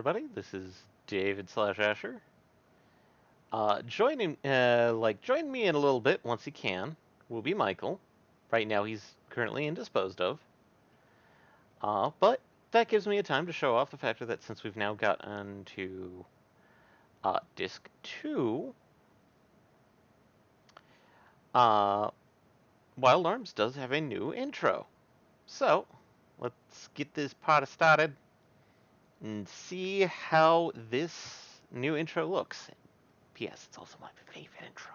everybody. This is David/Asher. Join me in a little bit once he can. Will be Michael. Right now he's currently indisposed of. But that gives me a time to show off the fact that since we've now gotten to disc 2, uh, Wild Arms does have a new intro. So, let's get this party started and see how this new intro looks. P.S. It's also my favorite intro.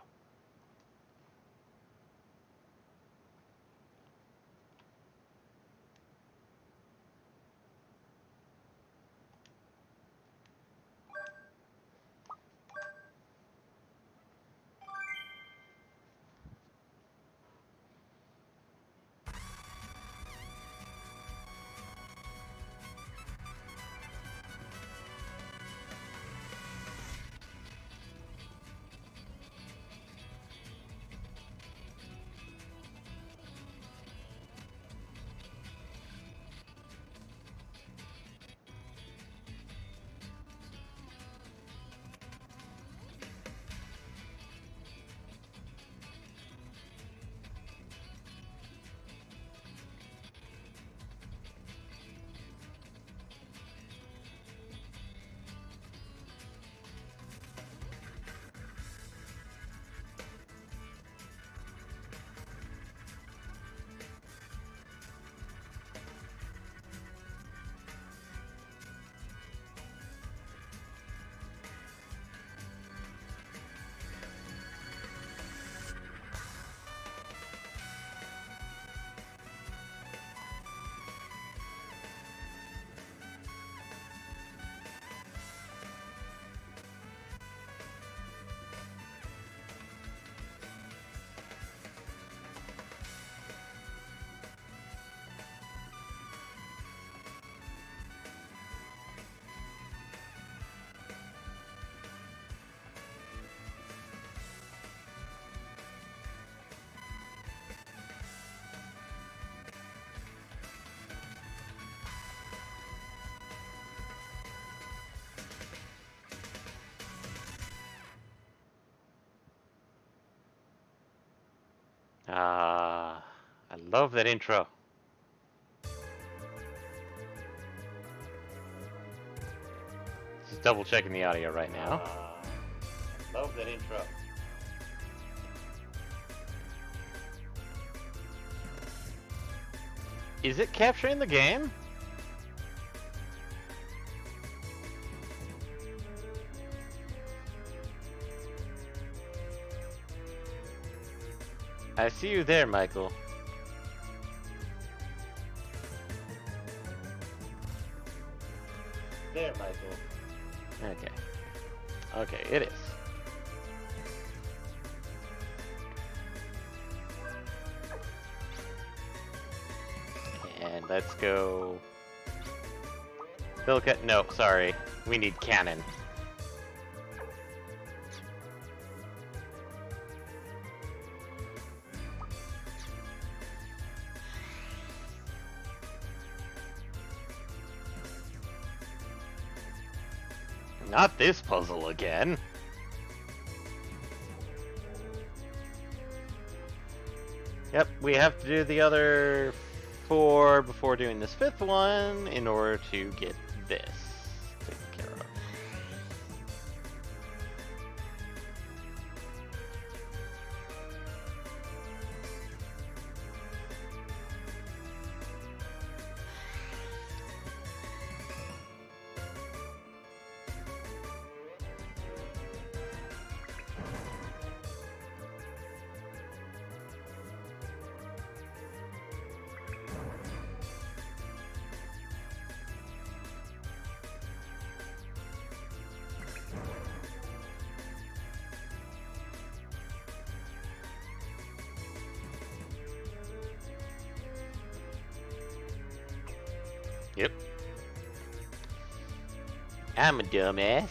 I love that intro. Just double checking the audio right now. I love that intro. Is it capturing the game? I see you there, Michael. There, Michael. Okay. Okay, it is. And let's go... No, sorry. We need cannon. Not this puzzle again. Yep, we have to do the other 4 before doing this 5th one in order to get this taken care of. Yep. I'm a dumbass.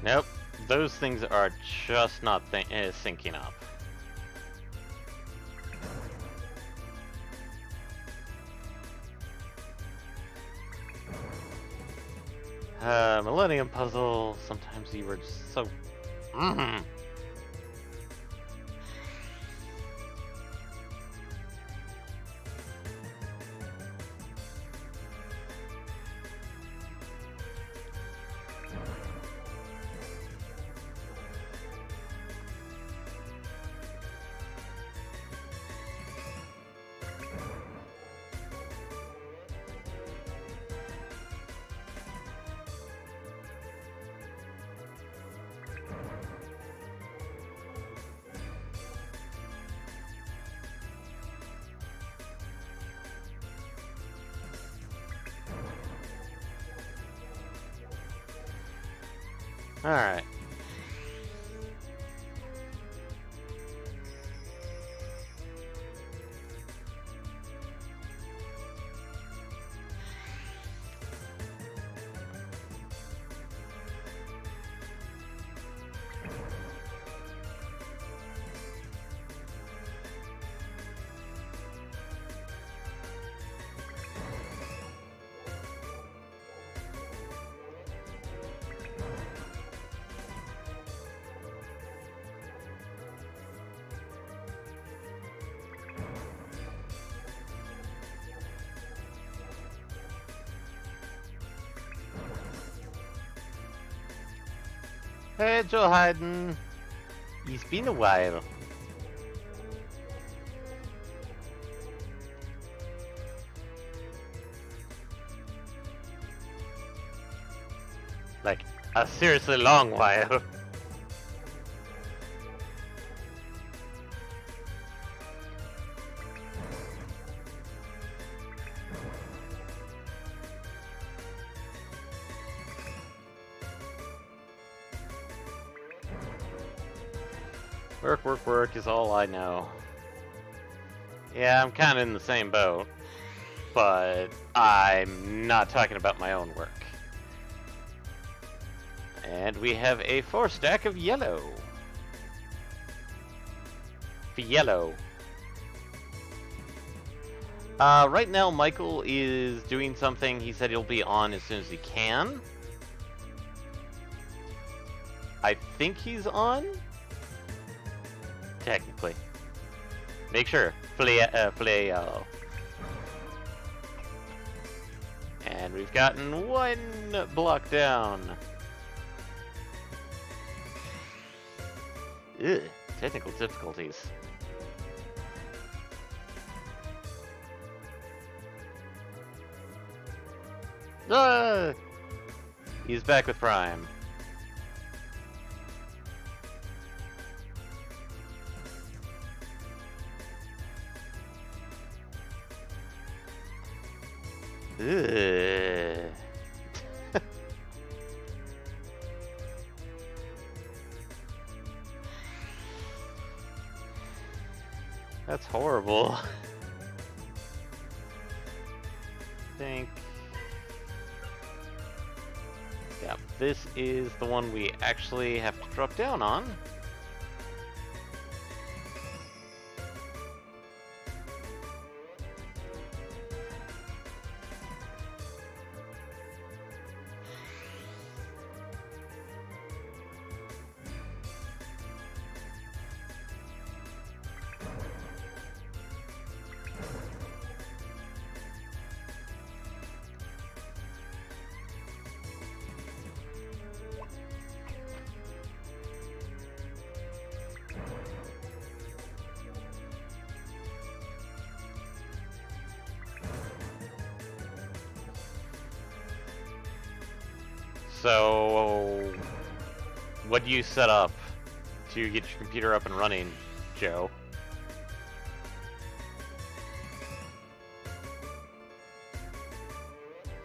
Nope. Those things are just not syncing up. Millennium Puzzle. Sometimes you were just so... Alright. Hey, Joe Hayden. It's been a while. Like, a seriously long while. Work, work, work is all I know. Yeah, I'm kind of in the same boat, but I'm not talking about my own work. And we have a 4-stack of yellow. For yellow. Right now, Michael is doing something. He said he'll be on as soon as he can. I think he's on? Technically. Make sure. Filet yellow. And we've gotten one block down. Ugh, technical difficulties. Ah! He's back with Prime. Ugh. That's horrible. Think. Yeah, this is the one we actually have to drop down on. So, what do you set up to get your computer up and running, Joe?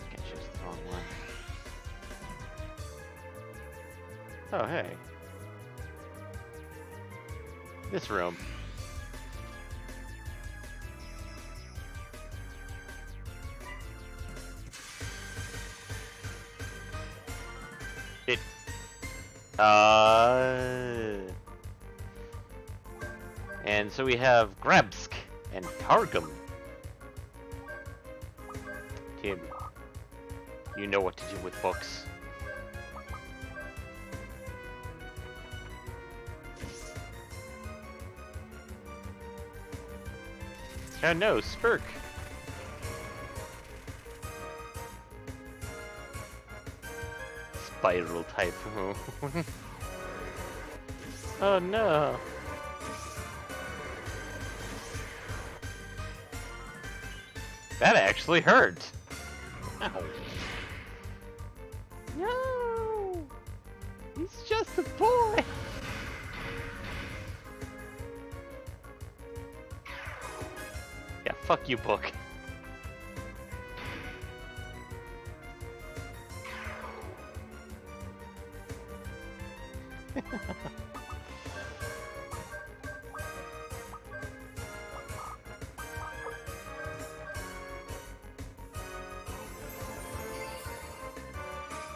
Can't choose the wrong one. Oh, hey. This room. And so we have Grabsk and Targum. Tim, you know what to do with books. Oh no, Spurk. Spiral Typhoon. Oh no. That actually hurt. Ow. No! He's just a boy! Yeah, fuck you, book.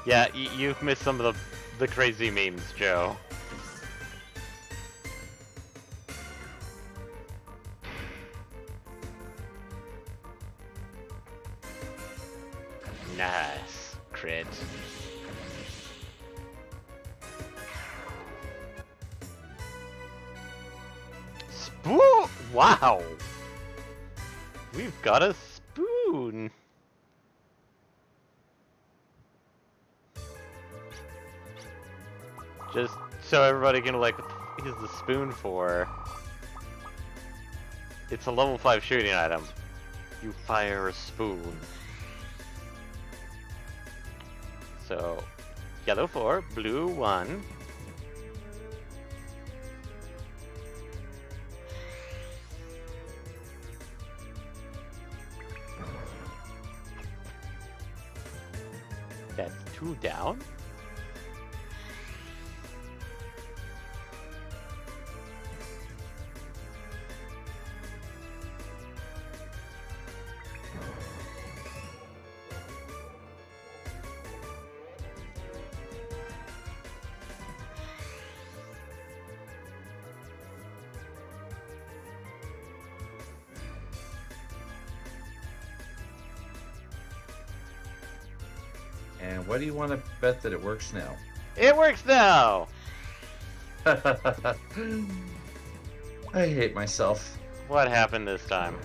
Yeah, you've missed some of the crazy memes, Joe. Nice. Crit. Spoon! Wow! We've got a spoon! Just so everybody can like, what the fuck is the spoon for? It's a level 5 shooting item. You fire a spoon. So, yellow 4, blue 1. That's 2 down. And what do you want to bet that it works now? It works now! I hate myself. What happened this time?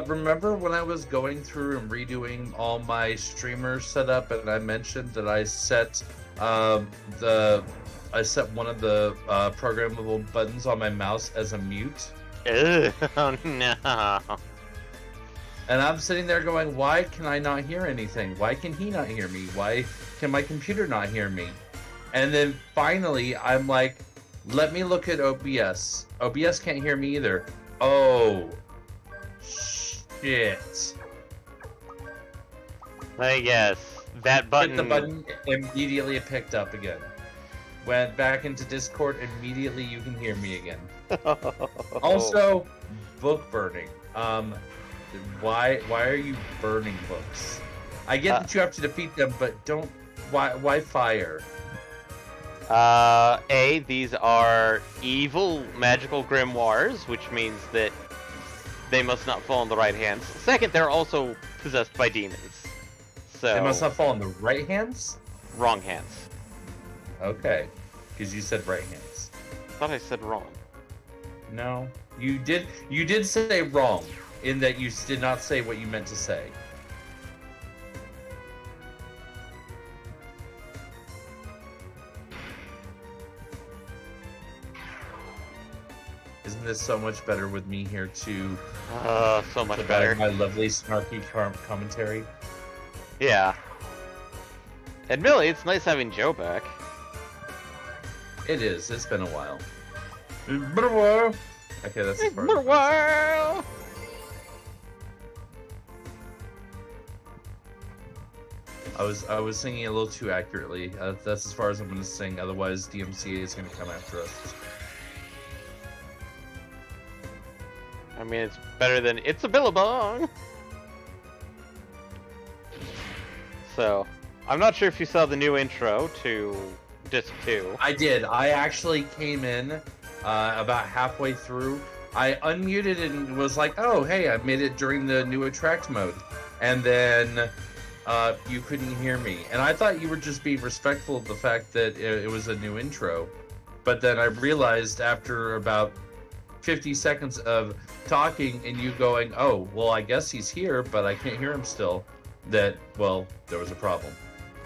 Remember when I was going through and redoing all my streamer setup, and I mentioned that I set one of the programmable buttons on my mouse as a mute? Ugh, oh no. And I'm sitting there going, why can I not hear anything? Why can he not hear me? Why can my computer not hear me? And then finally, I'm like, let me look at OBS. OBS can't hear me either. Oh, shit. I guess that button. Hit the button, immediately it picked up again. Went back into Discord, immediately you can hear me again. Also, book burning. Why are you burning books? I get that you have to defeat them, but don't. Why fire? These are evil magical grimoires, which means that they must not fall in the right hands. Second, they're also possessed by demons. So They must not fall in the right hands? Wrong hands. Okay. Because you said right hands. I thought I said wrong. No. You did say wrong, in that you did not say what you meant to say. Isn't this so much better with me here to So much provide better. my lovely snarky commentary? Yeah. Admittedly, it's nice having Joe back. It is. It's been a while. It's been a while. Okay, that's as It's far been a as while. I was singing a little too accurately. That's as far as I'm going to sing. Otherwise, DMCA is going to come after us. I mean, it's better than It's a Billabong. So, I'm not sure if you saw the new intro to disc 2. I did. I actually came in about halfway through. I unmuted and was like, "Oh, hey, I made it during the new attract mode," and then you couldn't hear me. And I thought you were just being respectful of the fact that it was a new intro. But then I realized after about 50 seconds of talking and you going, "Oh, well, I guess he's here, but I can't hear him still," that, well, there was a problem.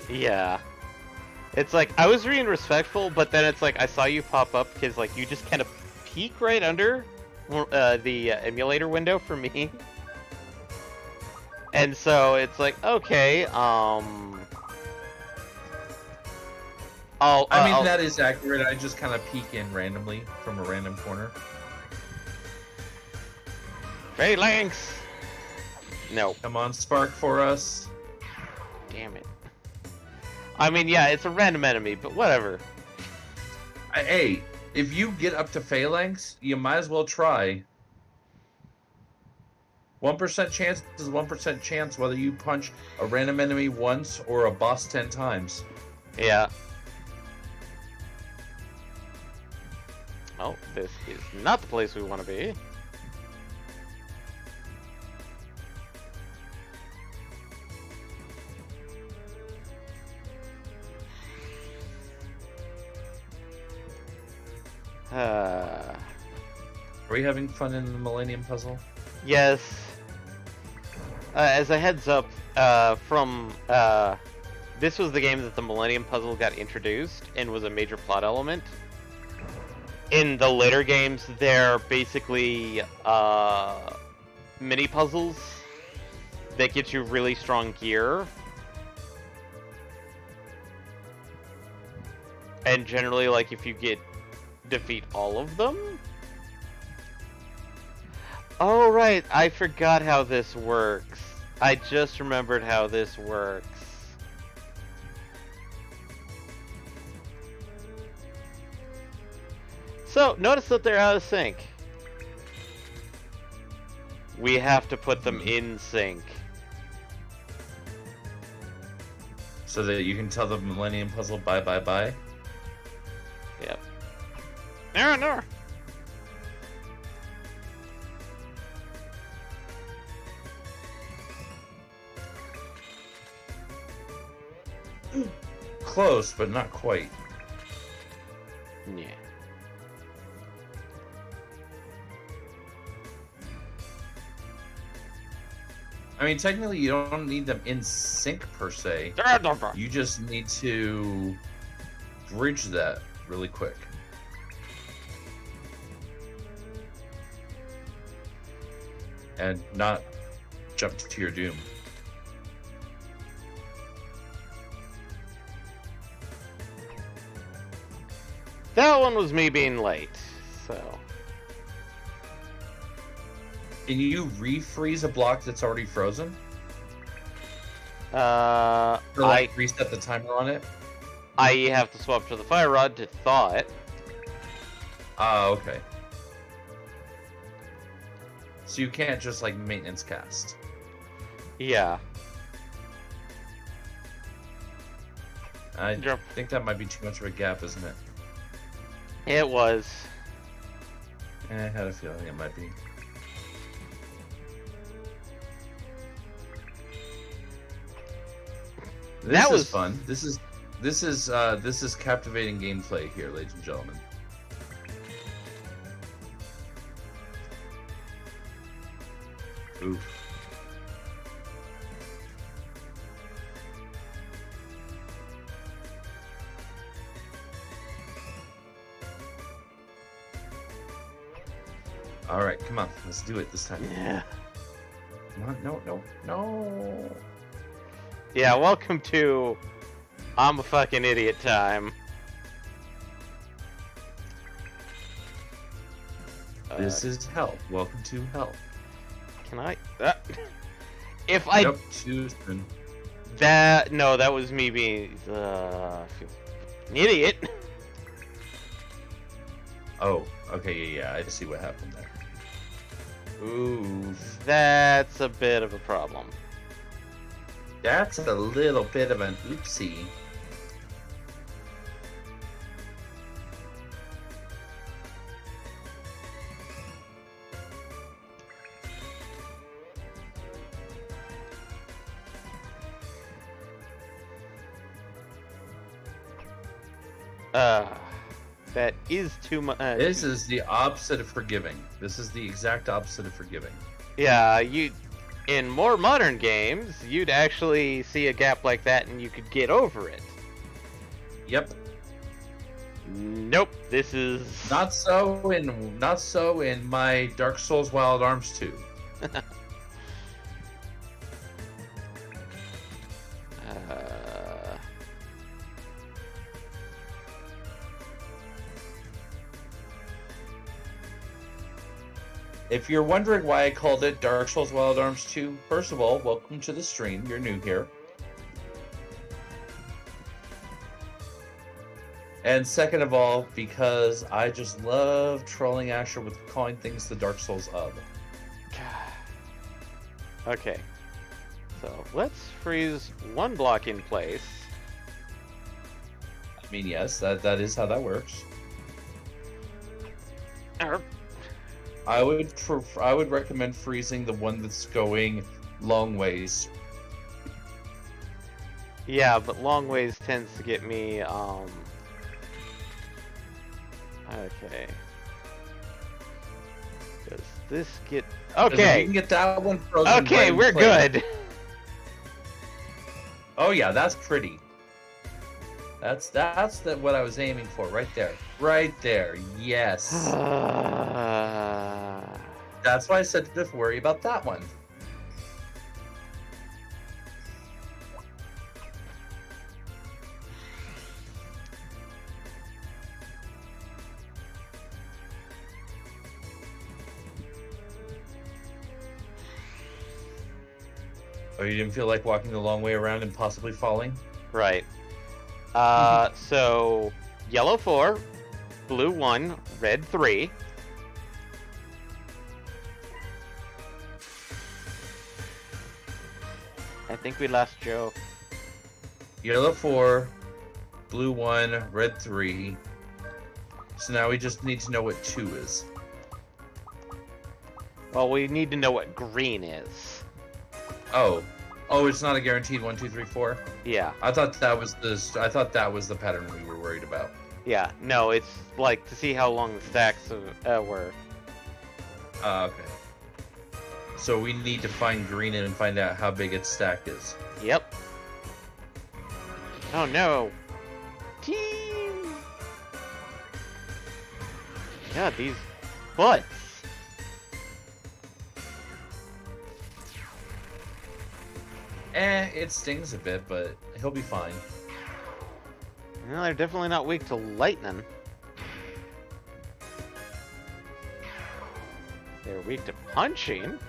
Yeah. It's like, I was being respectful, but then it's like, I saw you pop up because, like, you just kind of peek right under the emulator window for me. And so it's like, okay, I mean, that is accurate. I just kind of peek in randomly from a random corner. Phalanx! No. Come on, Spark for us. Damn it. I mean, yeah, it's a random enemy, but whatever. Hey, if you get up to Phalanx, you might as well try. 1% chance is 1% chance whether you punch a random enemy once or a boss 10 times. Yeah. Oh, this is not the place we want to be. Are we having fun in the Millennium Puzzle? Yes. As a heads up, this was the game that the Millennium Puzzle got introduced and was a major plot element. In the later games, they're basically mini puzzles that get you really strong gear. And generally, like, if you defeat all of them. Oh, right, I forgot how this works. I just remembered how this works. So, notice that they're out of sync. We have to put them in sync. So that you can tell the Millennium Puzzle bye bye bye? Yep. No. Close, but not quite. Yeah. I mean, technically, you don't need them in sync per se. You just need to bridge that really quick. And not jump to your doom. That one was me being late, so. Can you refreeze a block that's already frozen? Or like reset the timer on it? I have to swap to the fire rod to thaw it. Ah, okay. So you can't just like maintenance cast. Yeah. I think that might be too much of a gap, isn't it? It was. I had a feeling it might be. This is fun. This is captivating gameplay here, ladies and gentlemen. Oof. All right, come on, let's do it this time. Yeah. Come on, no. Yeah, welcome to I'm a fucking idiot time. This is hell. Welcome to hell. Can I? If I. Nope, too soon. No, that was me being an idiot. Oh, okay, yeah, I see what happened there. Ooh. That's a bit of a problem. That's a little bit of an oopsie. Uh, that is too much. This is the opposite of forgiving. This is the exact opposite of forgiving. Yeah, in more modern games, you'd actually see a gap like that and you could get over it. Yep. Nope, this is Not so in my Dark Souls Wild Arms 2. If you're wondering why I called it Dark Souls Wild Arms 2, first of all, welcome to the stream. You're new here. And second of all, because I just love trolling Asher with calling things the Dark Souls of. Okay. So, let's freeze one block in place. I mean, yes, that is how that works. I would recommend freezing the one that's going long ways. Yeah, but long ways tends to get me, okay. Does this get... Okay! You can get that one frozen. Okay, we're good! Oh yeah, that's pretty. That's what I was aiming for, right there. Right there, yes. That's why I said to worry about that one. Oh, you didn't feel like walking the long way around and possibly falling? Right. So, yellow 4, blue 1, red 3. I think we lost Joe. Yellow 4, blue 1, red 3. So now we just need to know what 2 is. Well, we need to know what green is. Oh, it's not a guaranteed 1, 2, 3, 4. Yeah. I thought that was the pattern we were worried about. Yeah. No, it's like to see how long the stacks were. Okay. So we need to find green and find out how big its stack is. Yep. Oh no. Team. God, these butts. It stings a bit, but he'll be fine. Well, they're definitely not weak to lightning. They're weak to punching.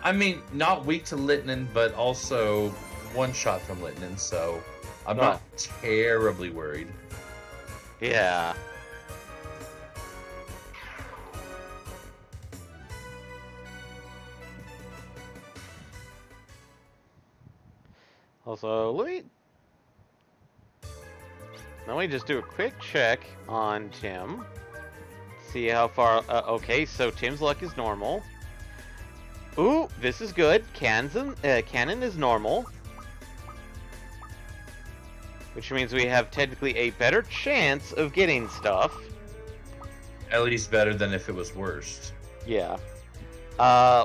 I mean, not weak to lightning, but also one shot from lightning, so I'm not terribly worried. Yeah. Also, let me just do a quick check on Tim. See how far... okay, so Tim's luck is normal. Ooh, this is good. Cannon is normal. Which means we have technically a better chance of getting stuff. At least better than if it was worst. Yeah.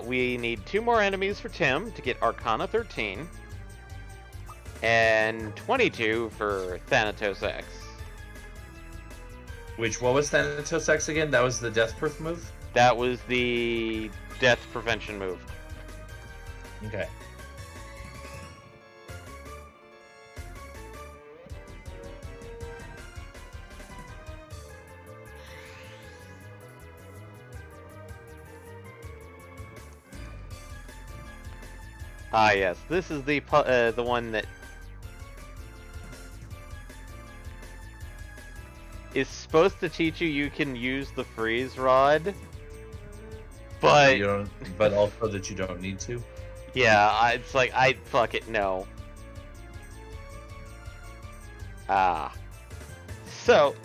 We need 2 more enemies for Tim to get Arcana 13. And 22 for Thanatos X. What was Thanatos X again? That was the Death Proof move? That was the death prevention move. Okay. Ah, yes. This is the one that is supposed to teach you can use the freeze rod, but but also that you don't need to. Yeah, it's like fuck it, no. So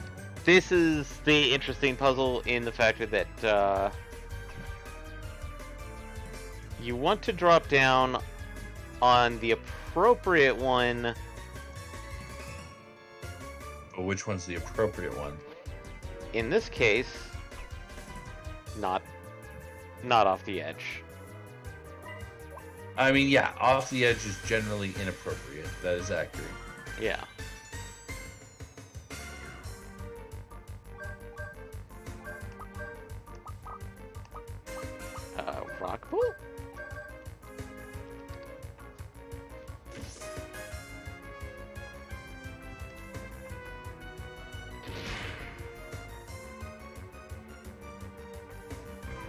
this is the interesting puzzle in the fact that you want to drop down on the appropriate one But which one's the appropriate one? In this case, not off the edge. I mean, yeah, off the edge is generally inappropriate. That is accurate. Yeah. Rock pool?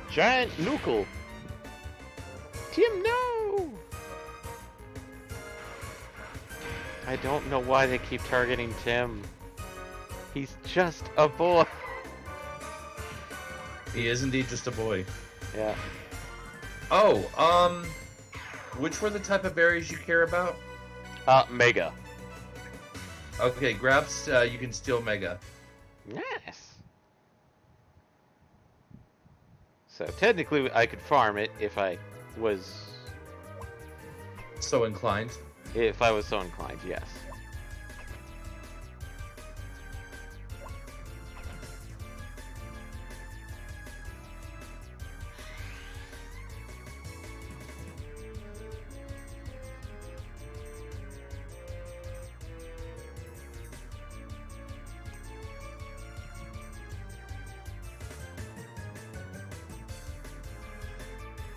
Giant Nuckle. Tim, no! I don't know why they keep targeting Tim. He's just a boy. He is indeed just a boy. Yeah. Oh, which were the type of berries you care about? Mega. Okay, grabs, you can steal Mega. Nice. So technically I could farm it if I was So inclined. so inclined, yes.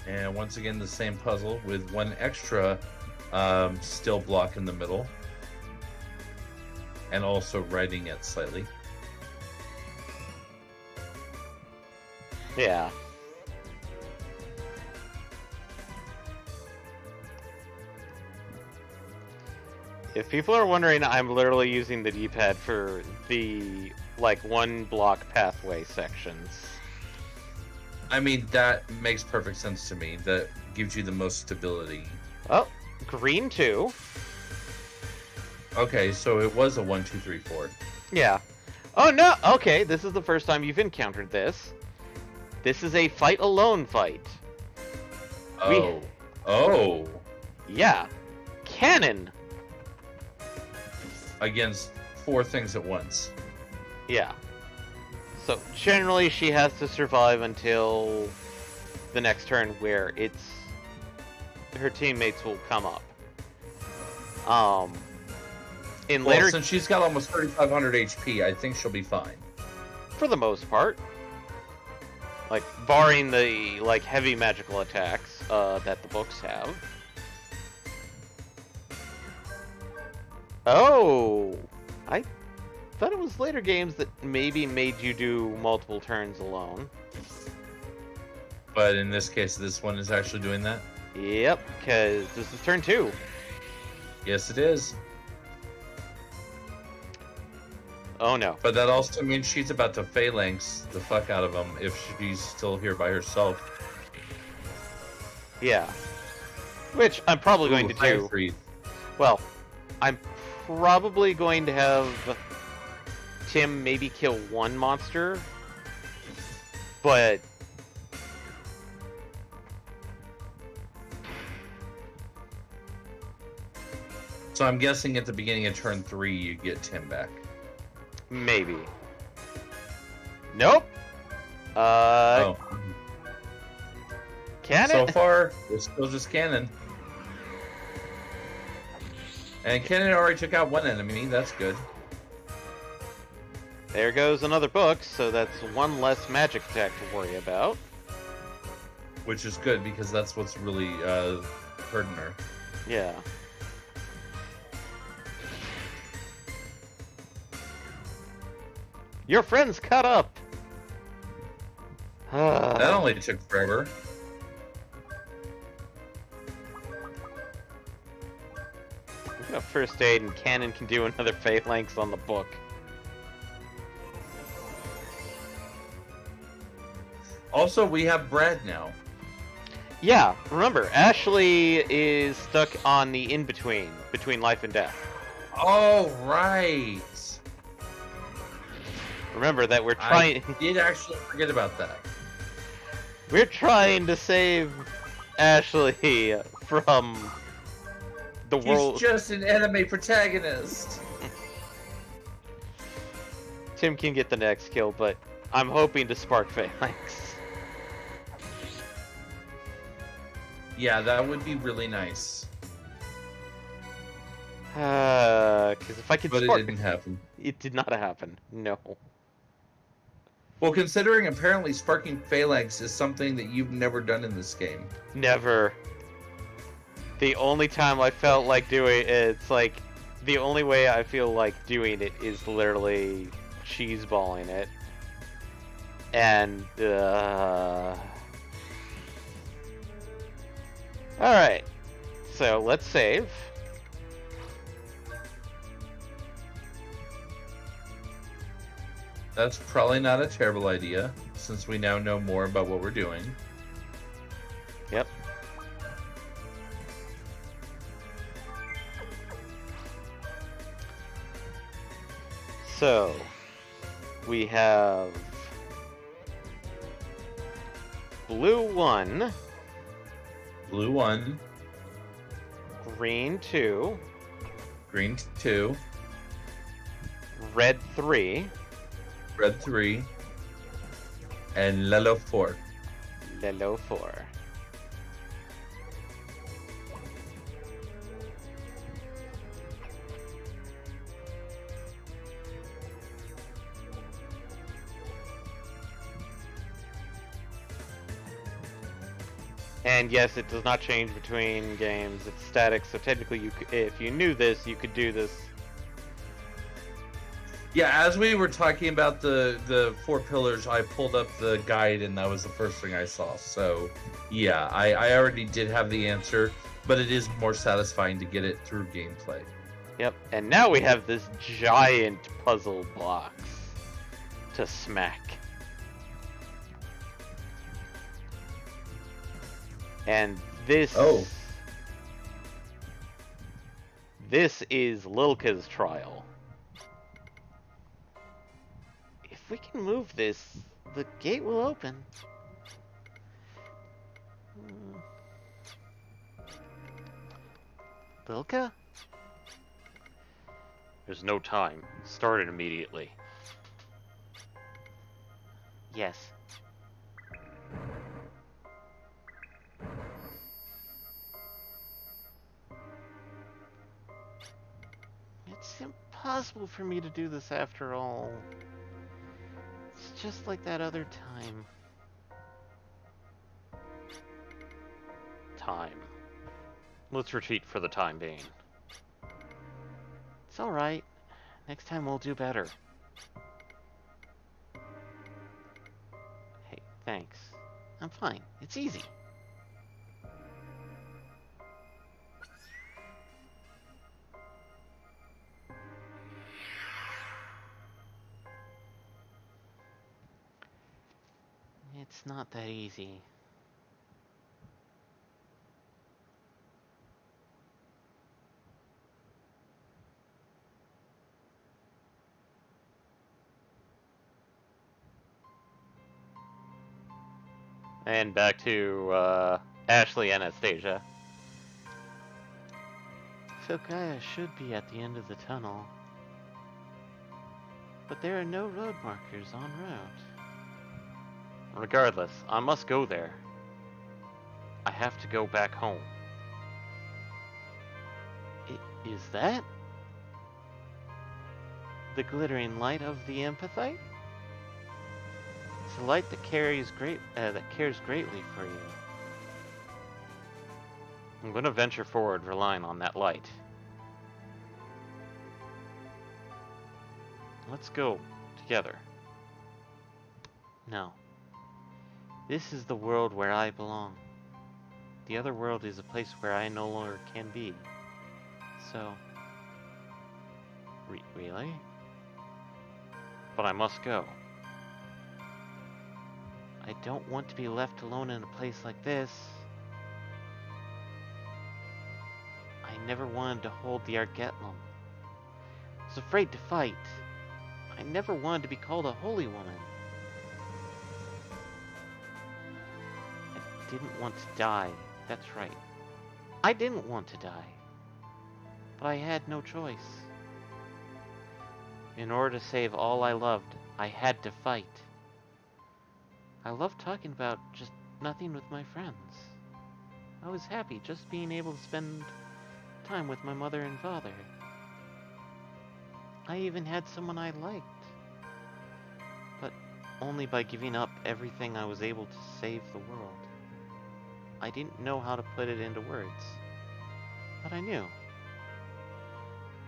And once again, the same puzzle with one extra still block in the middle. And also writing it slightly. Yeah. If people are wondering, I'm literally using the D-pad for the, like, one block pathway sections. I mean, that makes perfect sense to me. That gives you the most stability. Oh, green 2. Okay, so it was a 1, 2, 3, 4. Yeah. Oh, no! Okay, this is the first time you've encountered this. This is a fight alone fight. Oh. Oh. Yeah. Cannon! Against 4 things at once. Yeah. So, generally, she has to survive until the next turn where her teammates will come up. In Well, later... since she's got almost 3,500 HP, I think she'll be fine. For the most part. Like, barring the, like, heavy magical attacks, that the books have. Oh! I thought it was later games that maybe made you do multiple turns alone. But in this case, this one is actually doing that? Yep, because this is turn 2. Yes, it is. Oh no. But that also means she's about to phalanx the fuck out of him if she's still here by herself. Yeah. Which I'm probably going to do. Freeze. Well, I'm probably going to have Tim maybe kill one monster, but So I'm guessing at the beginning of turn 3 you get Tim back. maybe. Nope. Oh. Can So it? far, it's still just Cannon. And Cannon already took out one enemy, that's good. There goes another book, so that's one less magic attack to worry about. Which is good, because that's what's really hurting her. Yeah. Your friend's cut up! That only took forever. Look at first aid, and Cannon can do another phalanx on the book. Also, we have Brad now. Yeah, remember, Ashley is stuck on the in-between, between life and death. Oh, right. Remember that we're trying... I did actually forget about that. We're trying to save Ashley from the world... He's just an enemy protagonist. Tim can get the next kill, but I'm hoping to spark Phalanx. Yeah, that would be really nice. Because if I could But it spark... didn't happen. It did not happen. No. Well, considering apparently sparking Phalanx is something that you've never done in this game. Never. The only time I felt like doing it's like the only way I feel like doing it is literally cheeseballing it. And alright. So let's save. That's probably not a terrible idea, since we now know more about what we're doing. Yep. So, we have blue 1, Blue 1, green 2, green 2, red 3, red 3, and yellow 4. yellow 4. And yes, it does not change between games. It's static, so technically, if you knew this, you could do this. Yeah, as we were talking about the 4 pillars, I pulled up the guide, and that was the first thing I saw. So, yeah, I already did have the answer, but it is more satisfying to get it through gameplay. Yep, and now we have this giant puzzle box to smack. And this... Oh. This is Lilka's trial. If we can move this, the gate will open. Lilka? There's no time. Start it immediately. Yes. It's impossible for me to do this after all. It's just like that other time. Time. Let's retreat for the time being. It's alright. Next time we'll do better. Hey, thanks. I'm fine. It's easy. It's not that easy. And back to Ashley and Anastasia. So Gaia should be at the end of the tunnel. But there are no road markers en route. Regardless, I must go there. I have to go back home. Is that the glittering light of the empathite? It's a light that cares greatly for you. I'm going to venture forward relying on that light. Let's go together. No. This is the world where I belong. The other world is a place where I no longer can be. So... Really? But I must go. I don't want to be left alone in a place like this. I never wanted to hold the Argetlum. I was afraid to fight. I never wanted to be called a holy woman. I didn't want to die. That's right. I didn't want to die. But I had no choice. In order to save all I loved, I had to fight. I love talking about just nothing with my friends. I was happy just being able to spend time with my mother and father. I even had someone I liked. But only by giving up everything I was able to save the world. I didn't know how to put it into words. But I knew.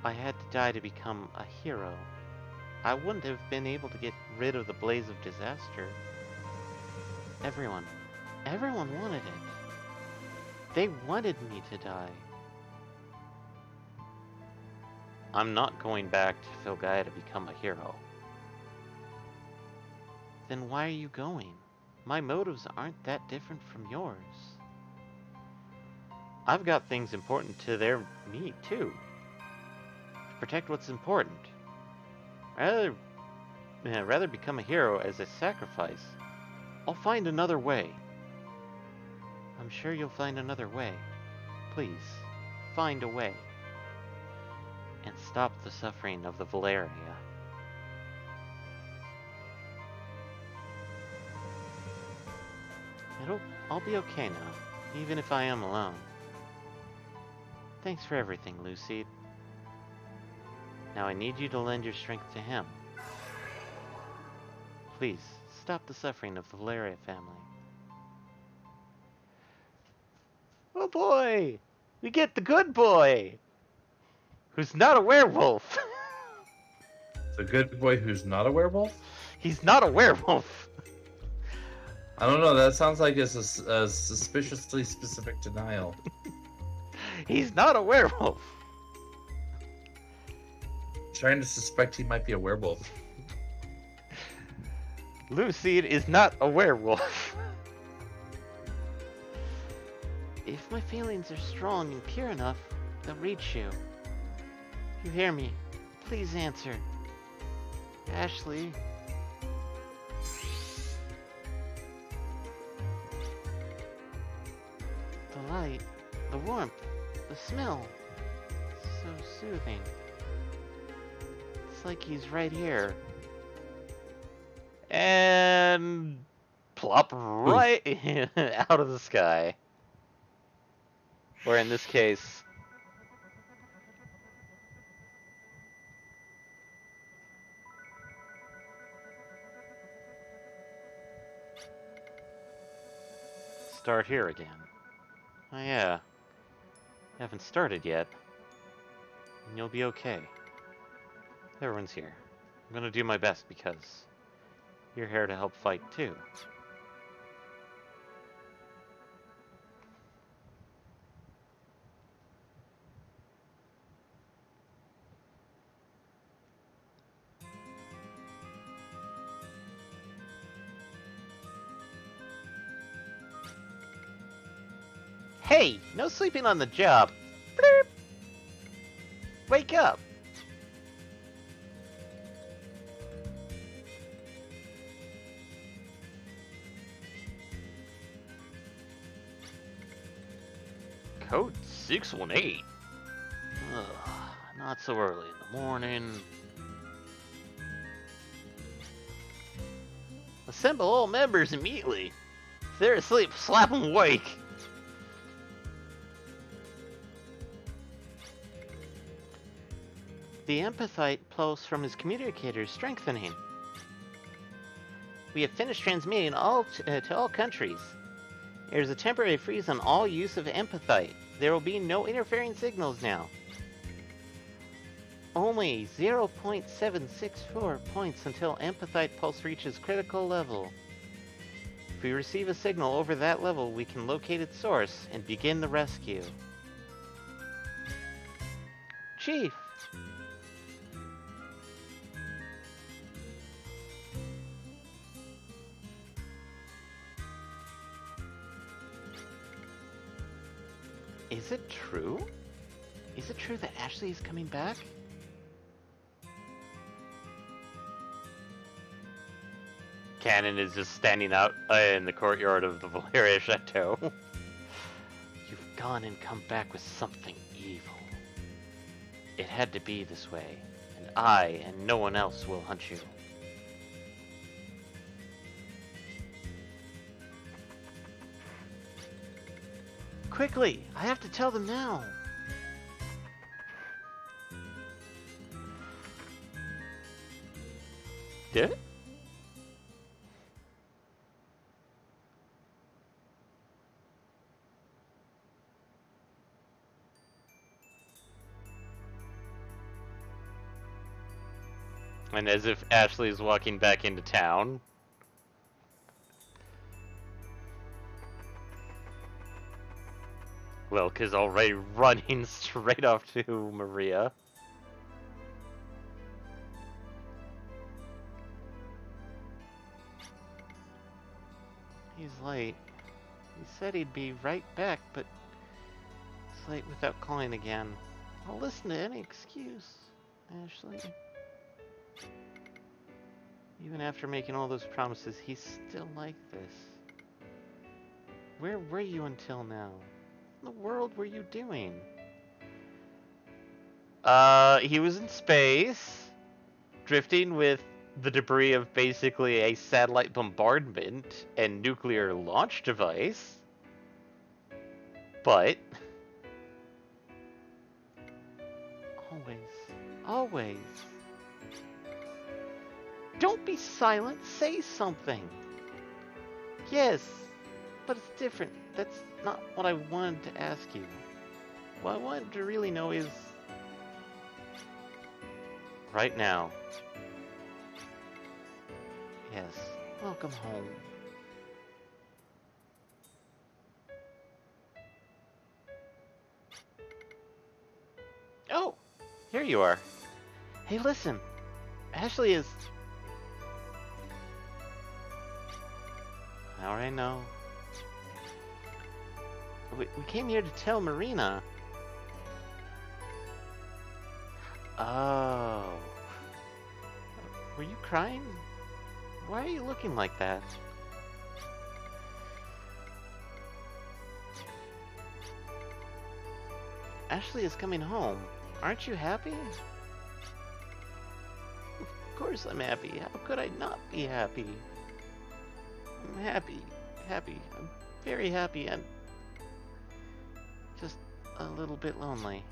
I had to die to become a hero. I wouldn't have been able to get rid of the blaze of disaster. Everyone wanted it. They wanted me to die. I'm not going back to Filgaia to become a hero. Then why are you going? My motives aren't that different from yours. I've got things important to me too. To protect what's important. Rather become a hero as a sacrifice. I'll find another way. I'm sure you'll find another way. Please, find a way. And stop the suffering of the Valeria. I'll be okay now, even if I am alone. Thanks for everything, Lucy. Now I need you to lend your strength to him. Please, stop the suffering of the Valeria family. Oh boy! We get the good boy! Who's not a werewolf! The good boy who's not a werewolf? He's not a werewolf! I don't know, that sounds like a suspiciously specific denial. He's not a werewolf! Trying to suspect he might be a werewolf. Lucy is not a werewolf. If my feelings are strong and pure enough, they'll reach you. You hear me? Please answer. Ashley. The light, the warmth, the smell. So soothing. It's like he's right here. And plop right out of the sky. Or in this case, start here again. Oh yeah, haven't started yet. And you'll be okay. Everyone's here. I'm gonna do my best because you're here to help fight too. Hey, no sleeping on the job. Bleep. Wake up. Code 618. Ugh, not so early in the morning. Assemble all members immediately. If they're asleep, slap them awake. The empathite pulse from his communicator is strengthening. We have finished transmitting to all countries. There is a temporary freeze on all use of empathite. There will be no interfering signals now. Only 0.764 points until empathite pulse reaches critical level. If we receive a signal over that level, we can locate its source and begin the rescue. Chief! Is it true? Is it true that Ashley is coming back? Cannon is just standing out in the courtyard of the Valeria Chateau. You've gone and come back with something evil. It had to be this way, and I and no one else will hunt you. Quickly! I have to tell them now! Did it? And as if Ashley is walking back into town. Wilk is already running straight off to Maria. He's late. He said he'd be right back, but he's late without calling again. I'll listen to any excuse, Ashley. Even after making all those promises, he's still like this. Where were you until now? What in the world were you doing? He was in space, drifting with the debris of basically a satellite bombardment and nuclear launch device. But always. Don't be silent, say something. Yes, but it's different. That's not what I wanted to ask you. What I wanted to really know is... right now. Yes, welcome home. Oh, here you are. Hey, listen. Ashley is... Now I know. We came here to tell Marina. Oh. Were you crying? Why are you looking like that? Ashley is coming home. Aren't you happy? Of course I'm happy. How could I not be happy? I'm happy. I'm very happy and just a little bit lonely.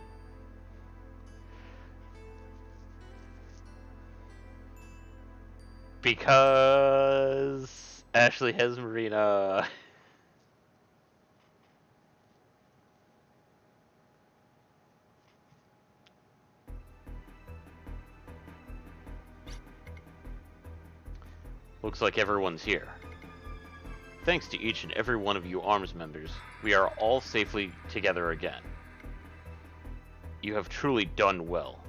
Because Ashley has Marina. Looks like everyone's here. Thanks to each and every one of you ARMS members, we are all safely together again. You have truly done well.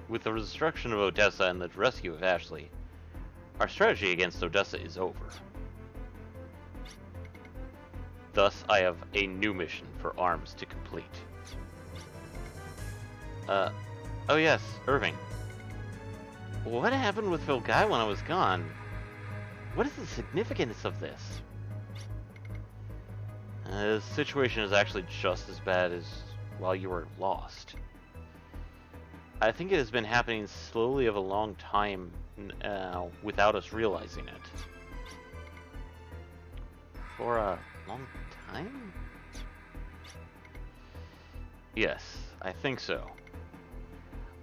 With the destruction of Odessa and the rescue of Ashley, our strategy against Odessa is over. Thus, I have a new mission for ARMS to complete. Oh yes, Irving. What happened with Phil Guy when I was gone? What is the significance of this? The situation is actually just as bad as while you were lost. I think it has been happening slowly of a long time now without us realizing it. For a long time? Yes, I think so.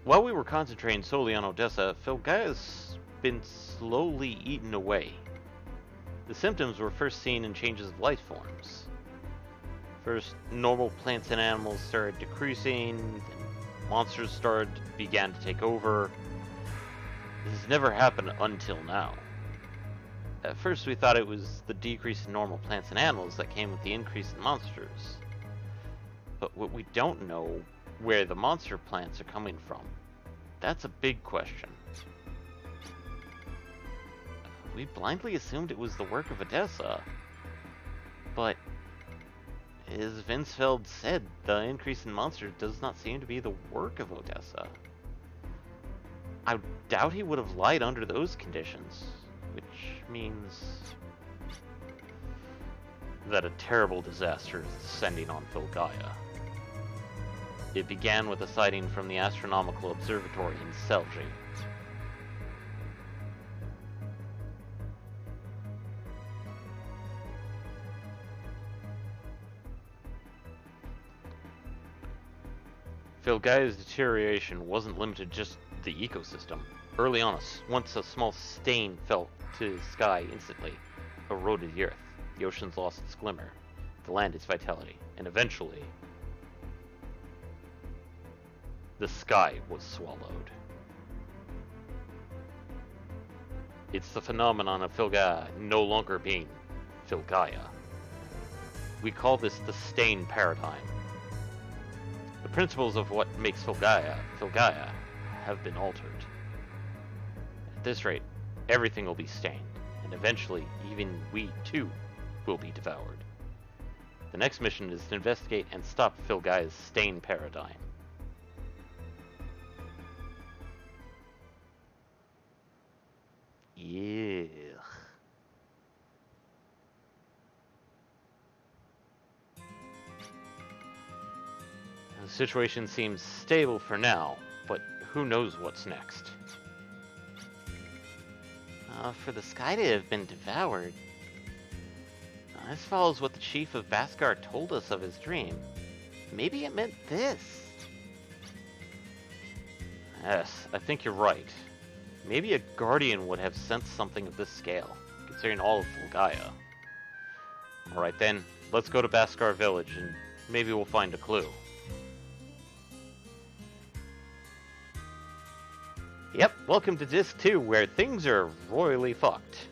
While we were concentrating solely on Odessa, Filgaia's been slowly eaten away. The symptoms were first seen in changes of life forms. First, normal plants and animals started decreasing, then monsters began to take over. This has never happened until now. At first we thought it was the decrease in normal plants and animals that came with the increase in monsters. But what we don't know where the monster plants are coming from. That's a big question. We blindly assumed it was the work of Odessa. But, as Vincefeld said, the increase in monsters does not seem to be the work of Odessa. I doubt he would have lied under those conditions, which means that a terrible disaster is descending on Filgaia. It began with a sighting from the Astronomical Observatory in Celje. Filgaia's deterioration wasn't limited to just the ecosystem. Early on, once a small stain fell to the sky instantly, eroded the earth. The oceans lost its glimmer, the land its vitality, and eventually, the sky was swallowed. It's the phenomenon of Filgaia no longer being Filgaia. We call this the stain paradigm. The principles of what makes Filgaia have been altered. At this rate, everything will be stained, and eventually, even we too will be devoured. The next mission is to investigate and stop Filgaia's stain paradigm. Yeah. The situation seems stable for now, but who knows what's next. For the sky to have been devoured. This follows what the chief of Baskar told us of his dream. Maybe it meant this. Yes, I think you're right. Maybe a guardian would have sensed something of this scale, considering all of Filgaia. Alright then, let's go to Baskar Village and maybe we'll find a clue. Yep, welcome to Disc 2, where things are royally fucked.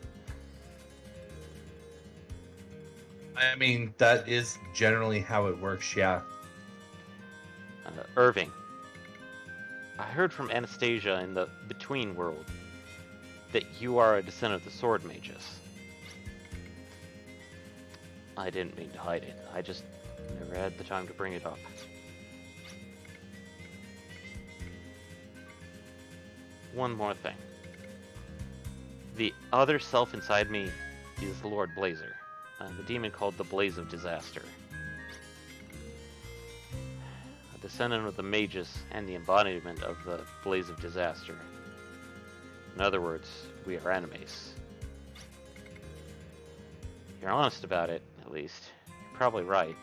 I mean, that is generally how it works, yeah. Irving. I heard from Anastasia in the Between World that you are a descendant of the Sword Mages. I didn't mean to hide it. I just never had the time to bring it up. One more thing. The other self inside me is the Lord Blazer, the demon called the Blaze of Disaster. A descendant of the mages and the embodiment of the Blaze of Disaster. In other words, we are enemies. If you're honest about it, at least, you're probably right.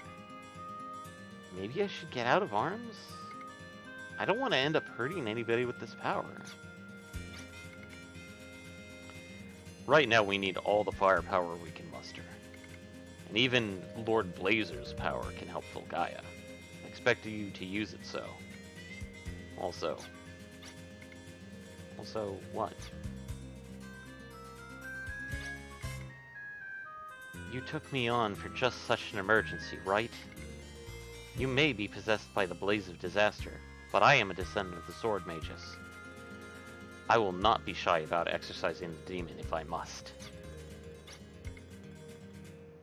Maybe I should get out of arms? I don't want to end up hurting anybody with this power. Right now we need all the firepower we can muster. And even Lord Blazer's power can help Filgaia. I expect you to use it so. Also, what? You took me on for just such an emergency, right? You may be possessed by the Blaze of Disaster, but I am a descendant of the Sword Mages. I will not be shy about exercising the demon if I must.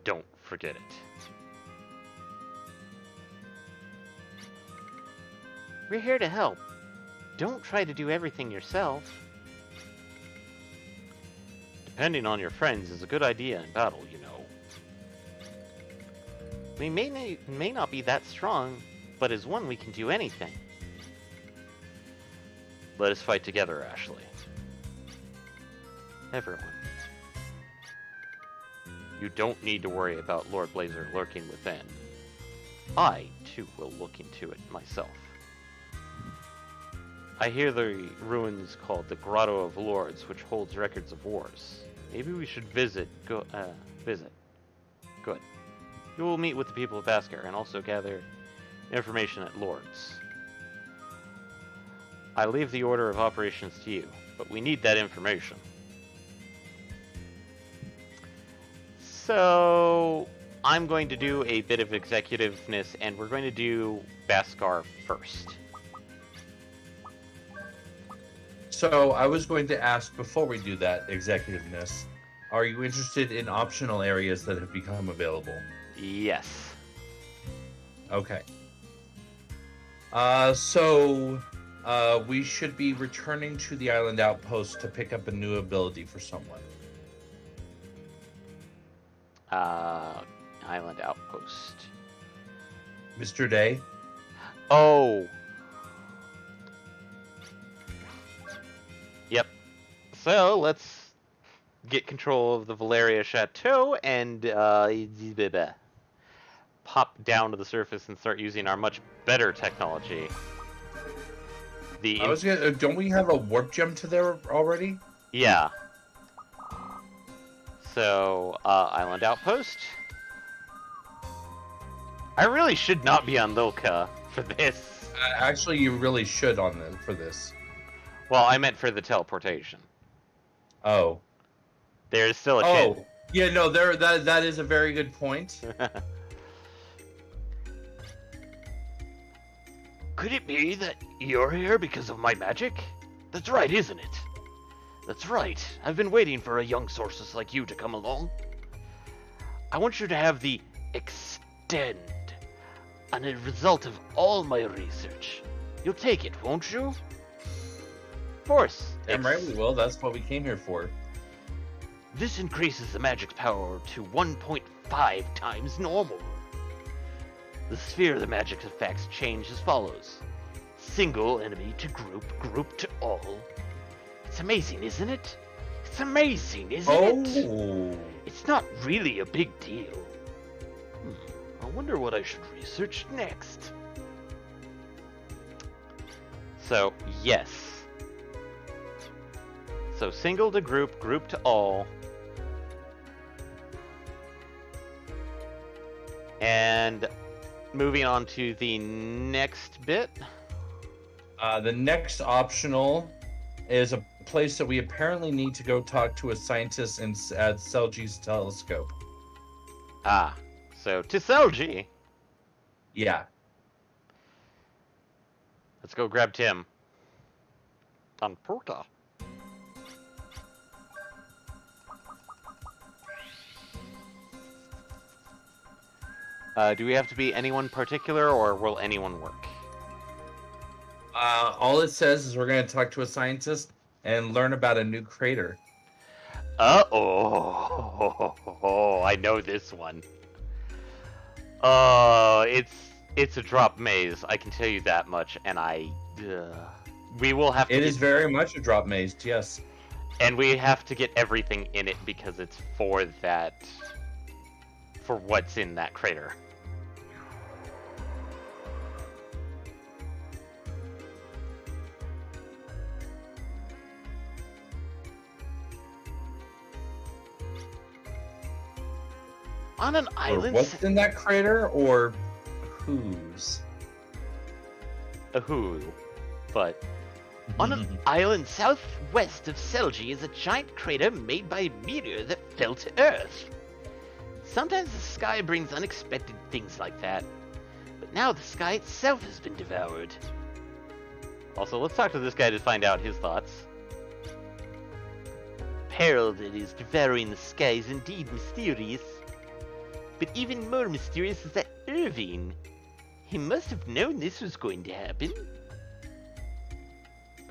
Don't forget it. We're here to help. Don't try to do everything yourself. Depending on your friends is a good idea in battle, you know. We may not be that strong, but as one we can do anything. Let us fight together, Ashley. Everyone. You don't need to worry about Lord Blazer lurking within. I, too, will look into it myself. I hear the ruins called the Grotto of Lords, which holds records of wars. Maybe we should visit. Visit. Good. You will meet with the people of Baskar and also gather information at Lord's. I leave the order of operations to you, but we need that information. So, I'm going to do a bit of executiveness, and we're going to do Baskar first. So, I was going to ask, before we do that executiveness, are you interested in optional areas that have become available? Yes. Okay. We should be returning to the island outpost to pick up a new ability for someone. Island outpost. Mr. Day? Oh! Yep. So, let's get control of the Valeria Chateau and, pop down to the surface and start using our much better technology. The I was gonna. Don't we have a warp gem to there already? yeah. So, Island Outpost. I really should not be on Lilka for this. Actually, you really should on this for this. Well, I meant for the teleportation. Oh. There's still a chance. Oh. Yeah. No. There. That is a very good point. Could it be that you're here because of my magic? That's right, isn't it? That's right. I've been waiting for a young sorceress like you to come along. I want you to have the extend, and a result of all my research. You'll take it, won't you? Of course. Damn right we will. That's what we came here for. This increases the magic's power to 1.5 times normal. The sphere of the magic's effects change as follows. Single enemy to group, group to all. It's amazing, isn't it? It's amazing, isn't it? It's not really a big deal. I wonder what I should research next. So, yes. So, single to group, group to all. And moving on to the next bit. The next optional is a place that we apparently need to go talk to a scientist at Selji's telescope. Ah, so to Selji. Yeah. Let's go grab Tim. On Porta. Do we have to be anyone particular, or will anyone work? All it says is we're going to talk to a scientist and learn about a new crater. Uh-oh. I know this one. It's a drop maze, I can tell you that much, and we will have to It is very much a drop maze, yes. And we have to get everything in it because it's for what's in that crater. On an island. What's in that crater, or whose? A who, but on an island southwest of Selji is a giant crater made by a meteor that fell to Earth. Sometimes the sky brings unexpected things like that, but now the sky itself has been devoured. Also, let's talk to this guy to find out his thoughts. Peril that is devouring the sky is indeed mysterious. But even more mysterious is that Irving. He must have known this was going to happen.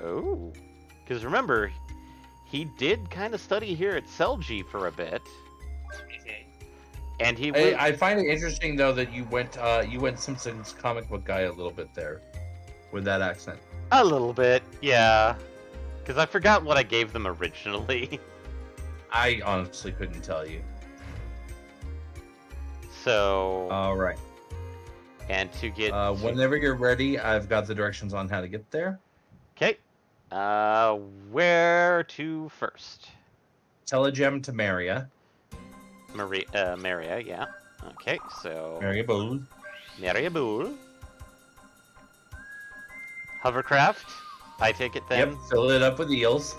Oh. Because remember, he did kind of study here at Selji for a bit. And he was... I find it interesting, though, that you went Simpsons comic book guy a little bit there with that accent. A little bit, yeah. Because I forgot what I gave them originally. I honestly couldn't tell you. So... All right. And to get... whenever you're ready, I've got the directions on how to get there. Okay. Where to first? Telegem to Maria. Maria, yeah. Okay, so... Maria Bowl. Maria Bool. Hovercraft, I take it then? Yep, fill it up with eels.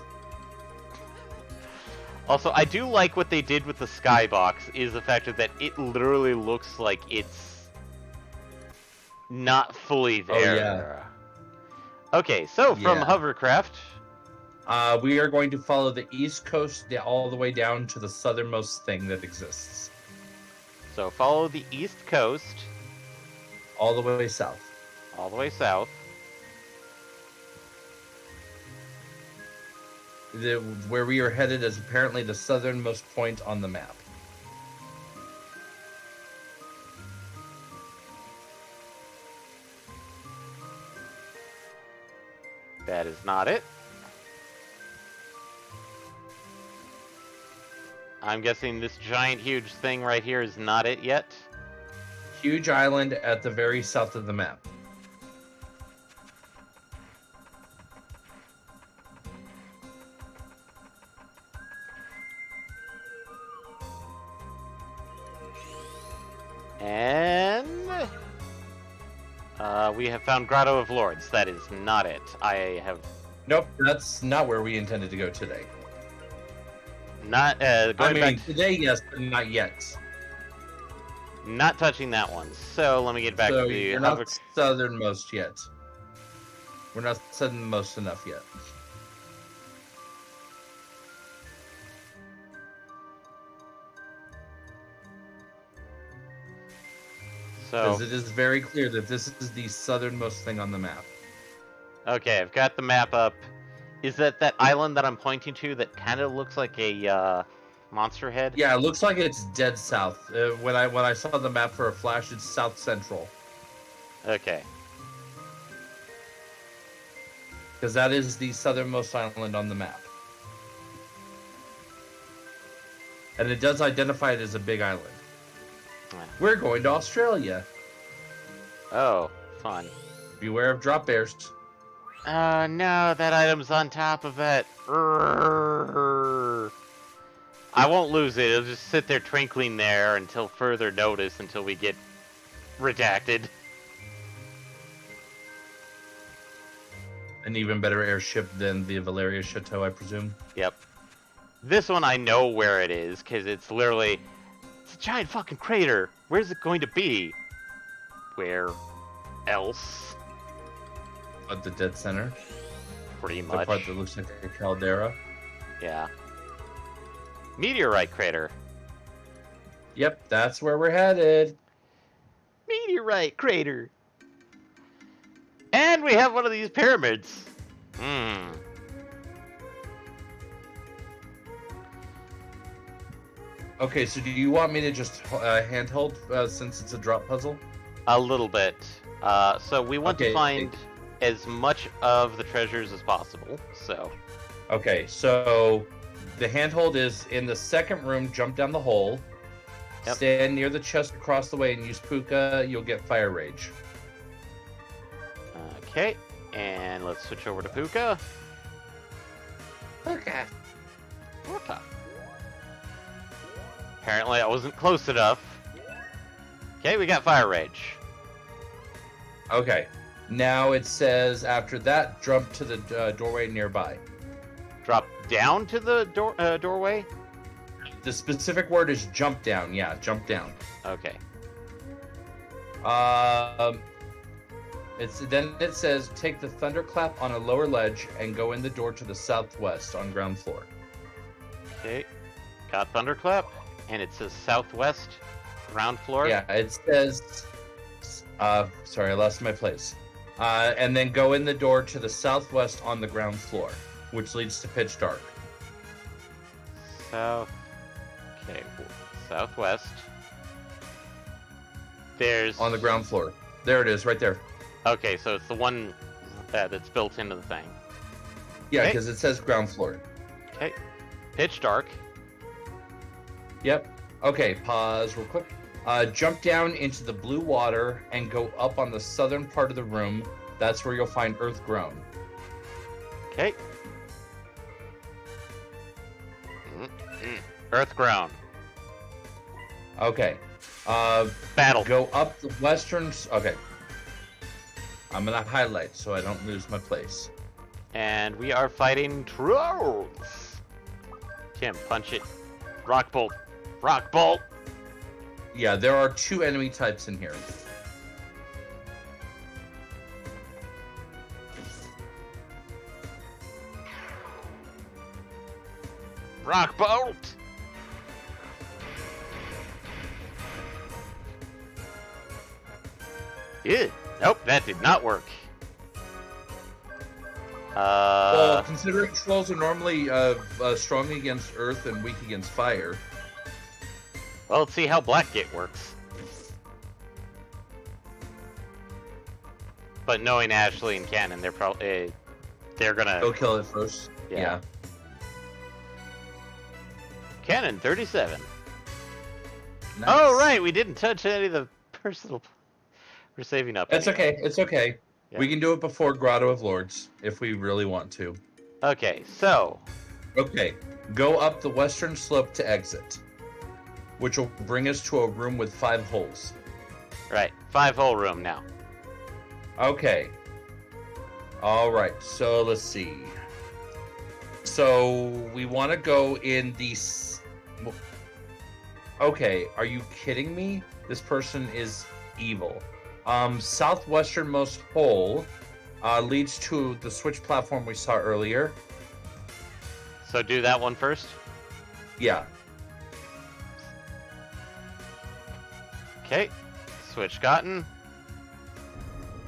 Also, I do like what they did with the skybox, is the fact that it literally looks like it's not fully there. Oh, yeah. Okay, so from Yeah. Hovercraft... We are going to follow the east coast all the way down to the southernmost thing that exists. So follow the east coast. All the way south. All the way south. Where we are headed is apparently the southernmost point on the map. That is not it. I'm guessing this giant huge thing right here is not it yet. Huge island at the very south of the map. And we have found Grotto of Lords. That is not it. I have Nope, that's not where we intended to go today. not going back. Today, yes, but not yet. Not touching that one. So let me get back So to the you're not southernmost yet. We're not southernmost enough yet. So Because it is very clear that this is the southernmost thing on the map. okay, I've got the map up. Is that island that I'm pointing to that kind of looks like a monster head? Yeah, it looks like it's dead south. When I saw the map for a flash, it's south central. Okay. Because that is the southernmost island on the map. And it does identify it as a big island. We're going to Australia. Oh, fun. Beware of drop bears. No, that item's on top of that. I won't lose it. It'll just sit there twinkling there until further notice, until we get redacted. An even better airship than the Valeria Chateau, I presume. Yep. This one I know where it is, because it's literally... It's a giant fucking crater. Where's it going to be? Where else? At the dead center. Pretty The much. part that looks like a caldera. Yeah. Meteorite crater. Yep, that's where we're headed. Meteorite crater. And we have one of these pyramids. Okay, so do you want me to just handhold since it's a drop puzzle? A little bit. So we want to find as much of the treasures as possible. So. Okay, so the handhold is in the second room. Jump down the hole. Yep. Stand near the chest across the way and use Puka. You'll get Fire Rage. Okay, and let's switch over to Puka. Puka. Apparently I wasn't close enough. Okay, we got Fire Rage. Okay, now it says after that, jump to the doorway nearby. Drop down to the doorway? The specific word is jump down. Yeah, jump down. Okay. Then it says take the thunderclap on a lower ledge and go in the door to the southwest on ground floor. Okay, got thunderclap, and it says southwest, ground floor. Yeah, it says. Sorry, I lost my place. And then go in the door to the southwest on the ground floor, which leads to pitch dark. Okay, southwest. There's... On the ground floor. There it is, right there. Okay, so it's the one that's built into the thing. Yeah, because it says ground floor. Okay. Pitch dark. Yep. Okay, pause real quick. Jump down into the blue water and go up on the southern part of the room. That's where you'll find Earth Grown. Okay. Earth Grown. Okay. Battle. Go up the western... Okay. I'm going to highlight so I don't lose my place. And we are fighting trolls. Tim, punch it. Rock bolt. Rock bolt. Yeah, there are 2 enemy types in here. Rock bolt. Yeah. Nope, that did not work. Well, considering trolls are normally strong against earth and weak against fire. Well, let's see how Black Gate works. But knowing Ashley and Cannon, they're probably they're gonna go kill it first. Yeah. Cannon 37. Nice. Oh right, we didn't touch any of the personal. We're saving up. It's anyway. okay. It's okay. Yeah. We can do it before Grotto of Lords if we really want to. Okay, so. Okay, go up the western slope to exit, which will bring us to a room with 5 holes. Right, 5-hole room now. Okay. All right. So let's see. So we want to go in the. Okay. Are you kidding me? This person is evil. Southwesternmost hole leads to the switch platform we saw earlier. So do that one first? Yeah. Okay. Switch gotten.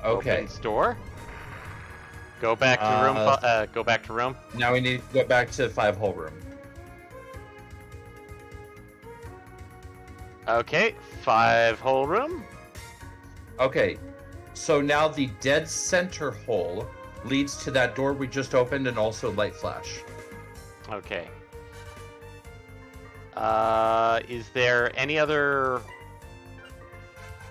Okay. Open store. Go back to room. Go back to room. Now we need to go back to 5-hole room. Okay, 5-hole room. Okay. So now the dead center hole leads to that door we just opened and also light flash. Okay. Is there any other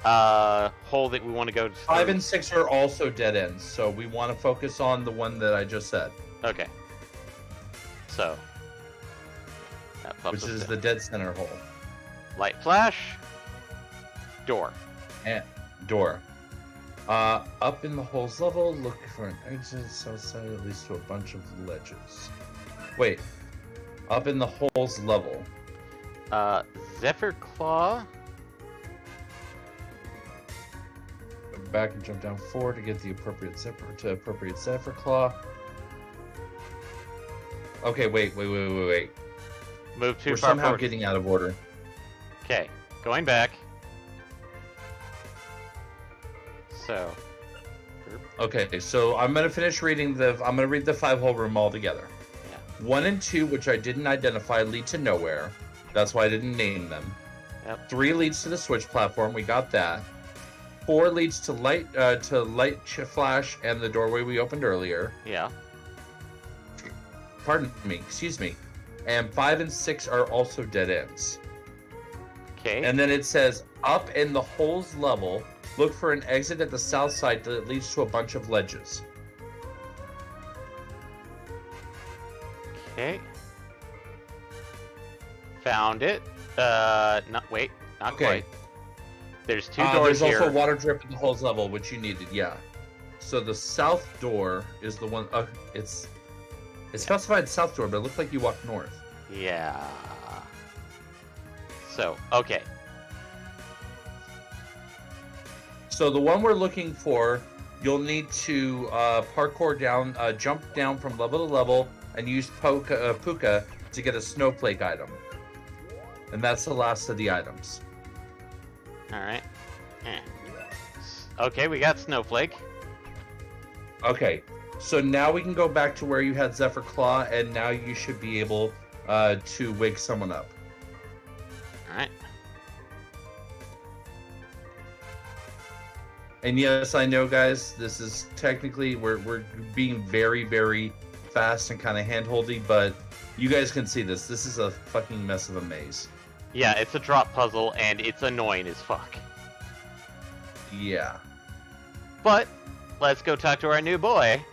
hole that we want to go to? 5 and 6 are also dead ends, so we want to focus on the one that I just said. Okay. So. Which is the dead center hole. Light flash. Door. And door. Up in the hole's level, look for an exit. South side at least to a bunch of ledges. Wait. Up in the hole's level. Zephyr Claw. Go back and jump down 4 to get the appropriate Zephyr Claw. Okay, wait. Move too We're far somehow forward. getting out of order. Okay, going back. So. Okay, so I'm gonna finish reading I'm gonna read the 5-hole room all together. Yeah. 1 and 2, which I didn't identify, lead to nowhere. That's why I didn't name them. Yep. 3 leads to the switch platform. We got that. 4 leads to light flash and the doorway we opened earlier. Yeah. Pardon me. Excuse me. And 5 and 6 are also dead ends. Okay. And then it says, up in the hole's level, look for an exit at the south side that leads to a bunch of ledges. Okay. Found it. Not Okay. quite. There's 2 doors there's here. also water drip at the hole's level, which you needed, yeah. So the south door is the one. It's specified south door, but it looked like you walked north. Yeah. So, okay. So the one we're looking for, you'll need to parkour down, jump down from level to level, and use Puka to get a snowflake item. And that's the last of the items. Alright. Okay, we got Snowflake. Okay, so now we can go back to where you had Zephyr Claw, and now you should be able to wake someone up. Alright. And yes, I know, guys, this is technically, we're being very, very fast and kind of hand-holdy, but you guys can see this. This is a fucking mess of a maze. Yeah, it's a drop puzzle, and it's annoying as fuck. Yeah. But, let's go talk to our new boy.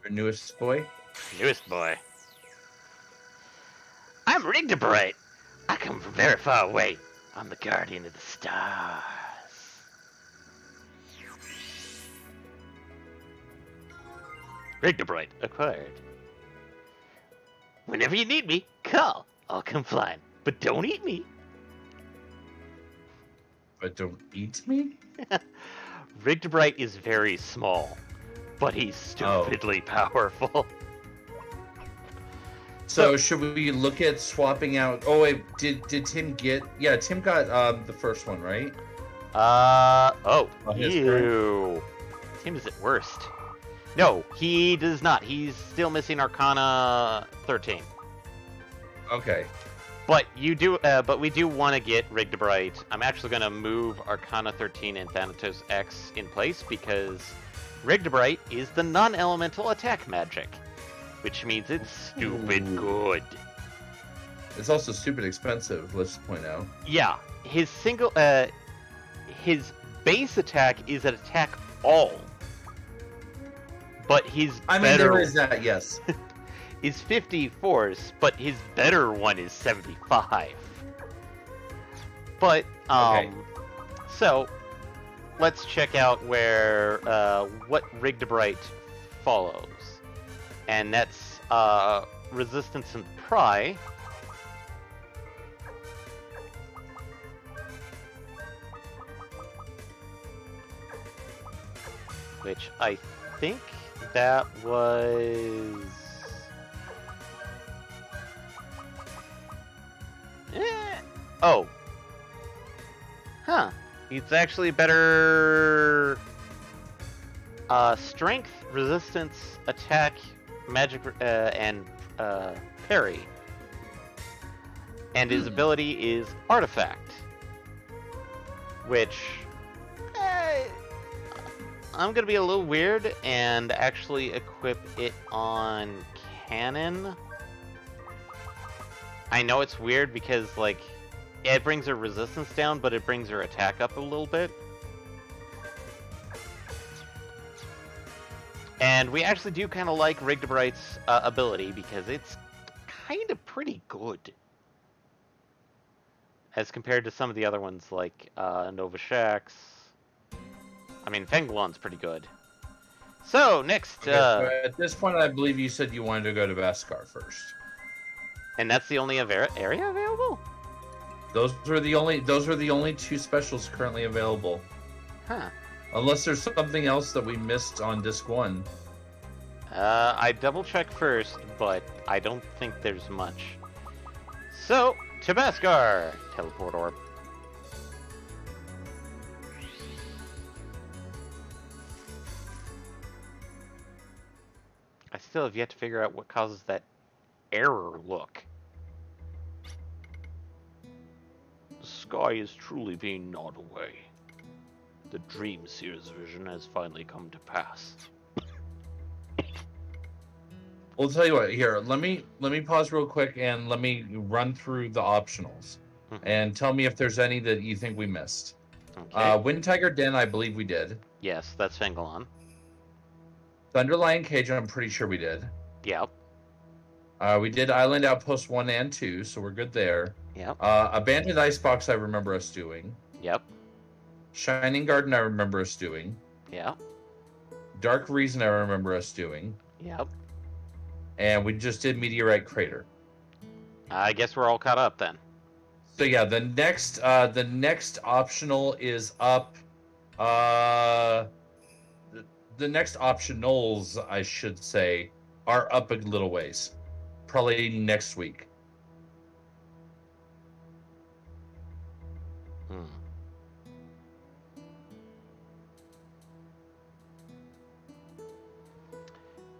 Our newest boy? Newest boy. I'm Rigdabright. I come from very far away. I'm the guardian of the stars. Rigdabright acquired. Whenever you need me, call. I'll come flying. But don't eat me. But don't eat me? Rigdabright is very small, but he's stupidly powerful. So should we look at swapping out? Oh wait, did Tim get? Yeah, Tim got the first one, right? Ew. Tim is at worst. No, he does not. He's still missing Arcana 13. Okay. But you do. But we do want to get Rigdabright. I'm actually going to move Arcana 13 and Thanatos X in place because Rigdabright is the non-elemental attack magic, which means it's stupid good. It's also stupid expensive. Let's point out. Yeah, his base attack is an attack all. But his there is that, yes. is 50 force, but his better one is 75. But Okay. So, let's check out where what Rigdebright follows. And that's Resistance and Pry. Which I think that was... Oh. Huh. It's actually better... strength, resistance, attack, magic, and parry. And his ability is Artifact. Which... I'm gonna be a little weird and actually equip it on Cannon. I know it's weird because, like, it brings her resistance down, but it brings her attack up a little bit. And we actually do kind of like Rigdebright's ability because it's kind of pretty good. As compared to some of the other ones like Nova Shax. I mean, Fenglon's pretty good. So, next... Okay, so at this point, I believe you said you wanted to go to Beskar first. And that's the only area available? Those are the only two specials currently available. Huh. Unless there's something else that we missed on Disc 1. I double-checked first, but I don't think there's much. So, to Beskar! Teleport Orb. I still have yet to figure out what causes that error look. The sky is truly being gnawed away. The Dream Seer's vision has finally come to pass. Well, I'll tell you what. Here, let me pause real quick and let me run through the optionals, and tell me if there's any that you think we missed. Okay. Wind Tiger Den, I believe we did. Yes, that's Fenglon. Thunderlion Cage, I'm pretty sure we did. Yep. We did Island Outpost 1 and 2, so we're good there. Yep. Abandoned Icebox, I remember us doing. Yep. Shining Garden, I remember us doing. Yep. Dark Reason, I remember us doing. Yep. And we just did Meteorite Crater. I guess we're all caught up then. So yeah, the next optional is up. The next optionals, I should say, are up a little ways. Probably next week.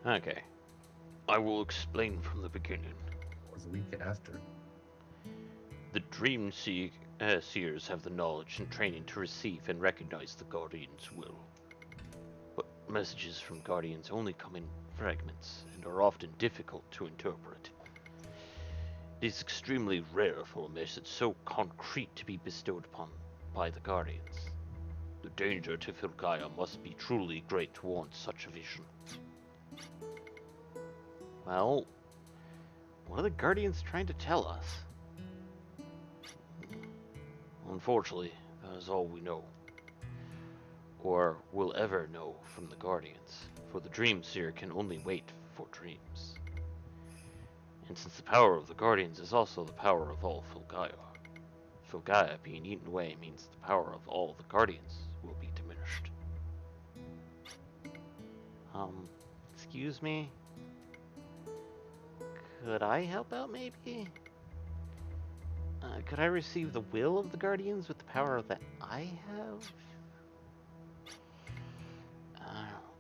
Okay. I will explain from the beginning. Or the week after. The Dream Seers have the knowledge and training to receive and recognize the Guardian's will. But messages from Guardians only come in fragments and are often difficult to interpret. It is extremely rare for a message so concrete to be bestowed upon by the Guardians. The danger to Filgaia must be truly great to warrant such a vision. Well, what are the Guardians trying to tell us? Unfortunately, that is all we know. Or will ever know from the Guardians, for the Dream Seer can only wait for dreams. And since the power of the Guardians is also the power of all Filgaia, Filgaia being eaten away means the power of all the Guardians will be diminished. Excuse me? Could I help out, maybe? Could I receive the will of the Guardians with the power that I have?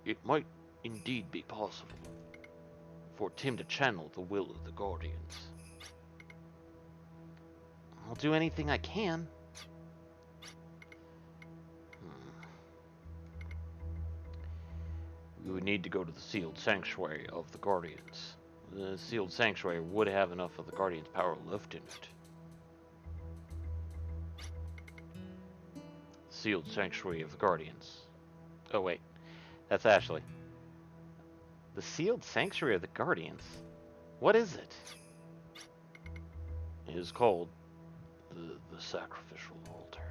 It might indeed be possible for Tim to channel the will of the Guardians. I'll do anything I can. We would need to go to the sealed sanctuary of the Guardians. The sealed sanctuary would have enough of the Guardian's power left in it. Sealed sanctuary of the Guardians. Oh wait, that's Ashley. The sealed sanctuary of the Guardians? What is it? It is called the sacrificial altar.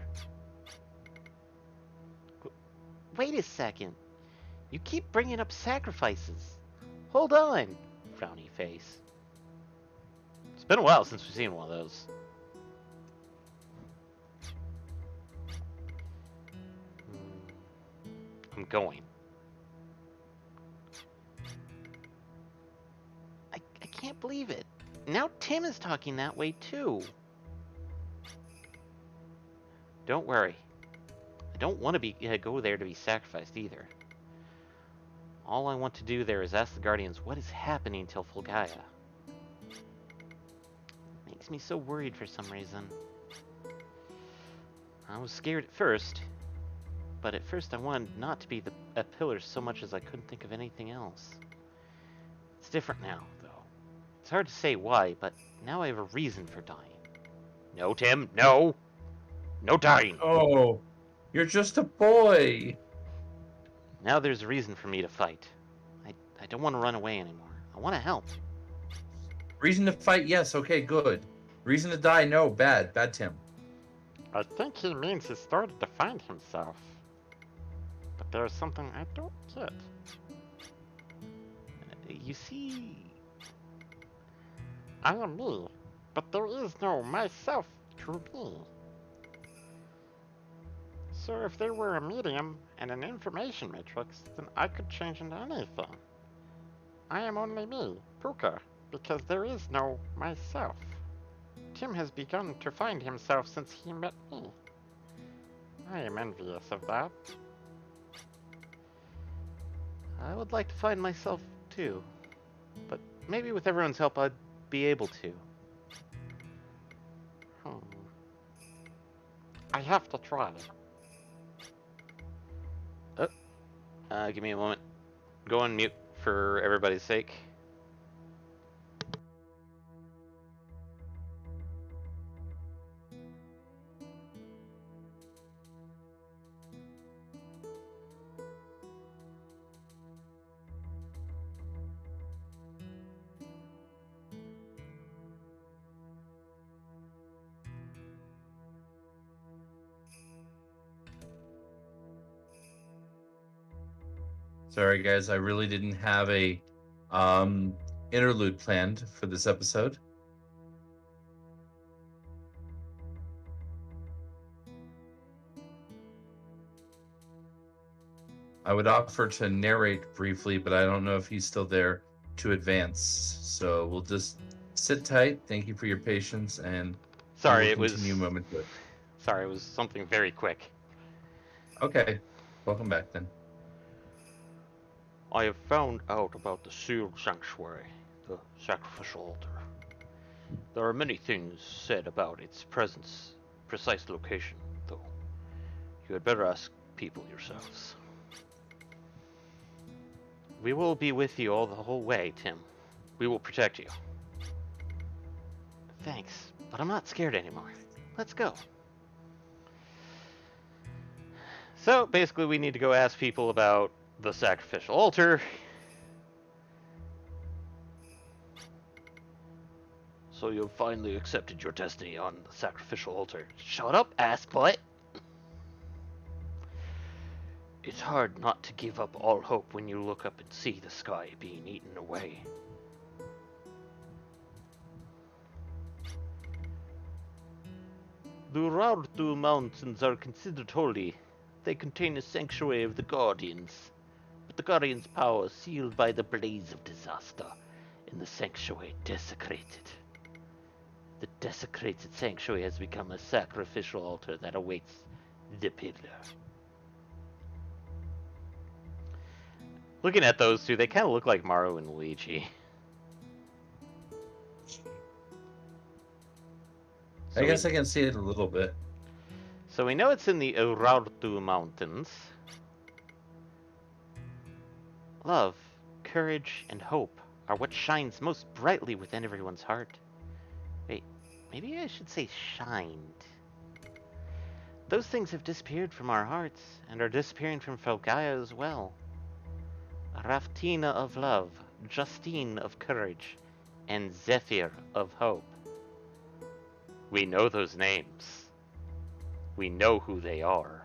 wait a second. You keep bringing up sacrifices. Hold on, frowny face. It's been a while since we've seen one of those. I'm going. I can't believe it. Now Tim is talking that way too. Don't worry. I don't want to go there to be sacrificed either. All I want to do there is ask the Guardians what is happening till Fulgaia. Makes me so worried for some reason. I was scared at first, but at first I wanted not to be a pillar so much as I couldn't think of anything else. It's different now, though. It's hard to say why, but now I have a reason for dying. No, Tim, no! No dying! Oh, you're just a boy. Now there's a reason for me to fight. I don't want to run away anymore. I want to help. Reason to fight, yes, okay, good. Reason to die, no, bad. Bad Tim. I think he means he started to find himself. But there's something I don't get. You see... I am me, but there is no myself to be. So if there were a medium and an information matrix, then I could change into anything. I am only me, Puka, because there is no myself. Tim has begun to find himself since he met me. I am envious of that. I would like to find myself too. But maybe with everyone's help I'd be able to. I have to try. Give me a moment. Go on mute for everybody's sake. Sorry, guys, I really didn't have a interlude planned for this episode. I would offer to narrate briefly, but I don't know if he's still there to advance. So we'll just sit tight. Thank you for your patience, and Sorry, we'll it was... continue momentarily. Sorry, it was something very quick. Okay, welcome back then. I have found out about the sealed sanctuary, the sacrificial altar. There are many things said about its precise location, though. You had better ask people yourselves. We will be with you all the whole way, Tim. We will protect you. Thanks, but I'm not scared anymore. Let's go. So, basically, we need to go ask people about the sacrificial altar. So you've finally accepted your destiny on the sacrificial altar. Shut up, ass-butt! It's hard not to give up all hope when you look up and see the sky being eaten away. The Rartu Mountains are considered holy. They contain a sanctuary of the Guardians. But the Guardians' power is sealed by the blaze of disaster, and the sanctuary desecrated. The desecrated sanctuary has become a sacrificial altar that awaits the pillar. Looking at those two, they kind of look like Mario and Luigi. I guess I can see it a little bit. So we know it's in the Urartu Mountains. Love, courage, and hope are what shines most brightly within everyone's heart. Wait, maybe I should say shined. Those things have disappeared from our hearts, and are disappearing from Fulgaia as well. Raftina of love, Justine of courage, and Zephyr of hope. We know those names. We know who they are.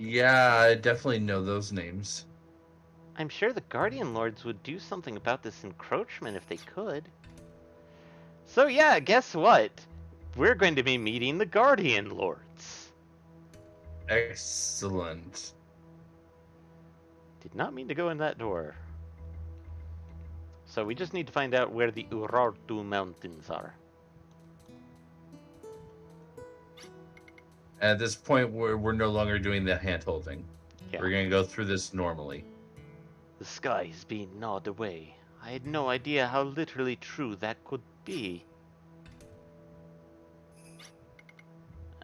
Yeah, I definitely know those names. I'm sure the Guardian Lords would do something about this encroachment if they could. So yeah, guess what? We're going to be meeting the Guardian Lords. Excellent. Did not mean to go in that door. So we just need to find out where the Urartu Mountains are. At this point, we're no longer doing the hand holding. Yeah. We're going to go through this normally. The sky is being gnawed away. I had no idea how literally true that could be.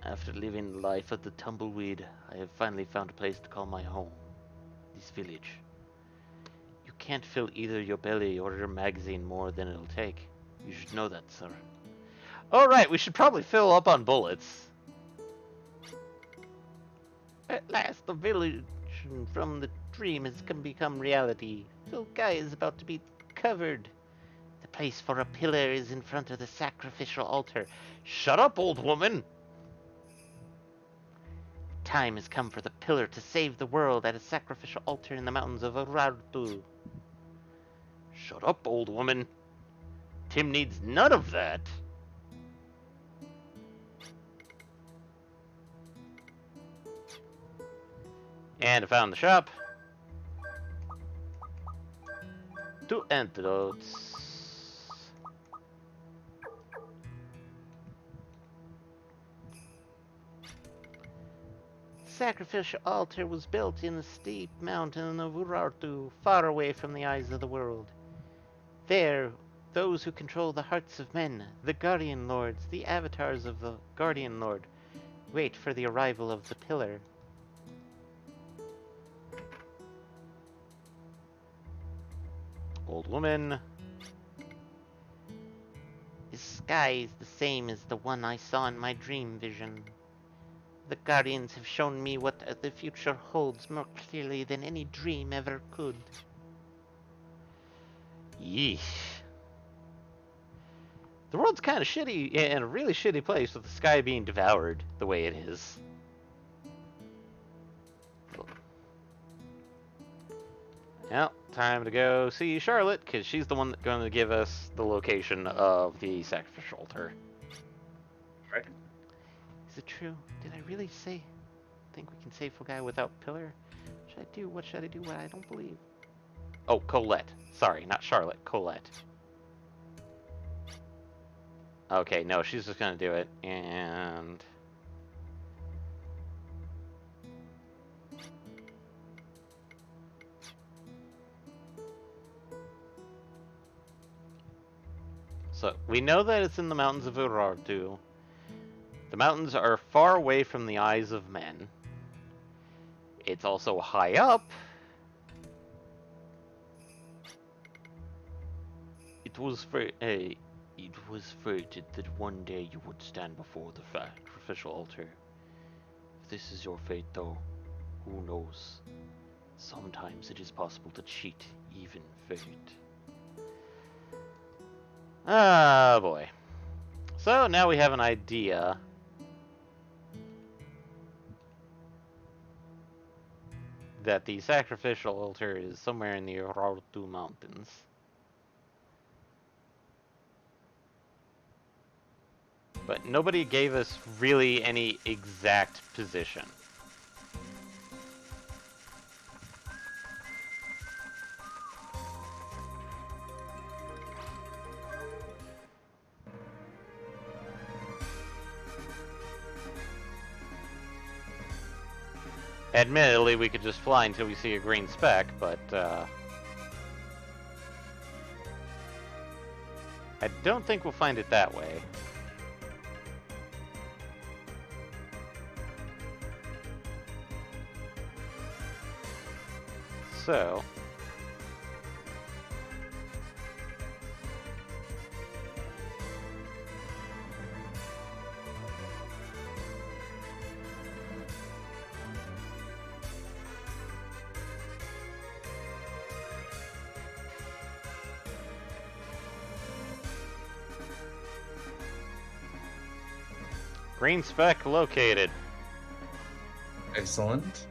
After living the life of the tumbleweed, I have finally found a place to call my home. This village. You can't fill either your belly or your magazine more than it'll take. You should know that, sir. Oh, right, we should probably fill up on bullets. At last, the village from the dream has become reality. Filgai is about to be covered. The place for a pillar is in front of the sacrificial altar. Shut up, old woman! Time has come for the pillar to save the world at a sacrificial altar in the mountains of Urartu. Shut up, old woman. Tim needs none of that. And I found the shop. 2 antidotes. Sacrificial altar was built in the steep mountain of Urartu, far away from the eyes of the world. There, those who control the hearts of men, the Guardian Lords, the avatars of the Guardian Lord, wait for the arrival of the pillar. Old woman. The sky is the same as the one I saw in my dream vision. The Guardians have shown me what the future holds more clearly than any dream ever could. Yeesh. The world's kind of shitty, in a really shitty place with the sky being devoured the way it is. Well, time to go see Charlotte, because she's the one that's going to give us the location of the sacrificial altar. Right. Is it true? Did I really think we can save a guy without pillar? What should I do? What I don't believe. Oh, Colette. Sorry, not Charlotte. Colette. Okay, no, she's just gonna do it, and... So, we know that it's in the mountains of Urartu. The mountains are far away from the eyes of men. It's also high up. It was fated that one day you would stand before the sacrificial altar. If this is your fate, though, who knows? Sometimes it is possible to cheat even fate. Ah, boy. So now we have an idea. That the sacrificial altar is somewhere in the Urartu Mountains. But nobody gave us really any exact position. Admittedly, we could just fly until we see a green speck, but I don't think we'll find it that way. So... green speck located. Excellent.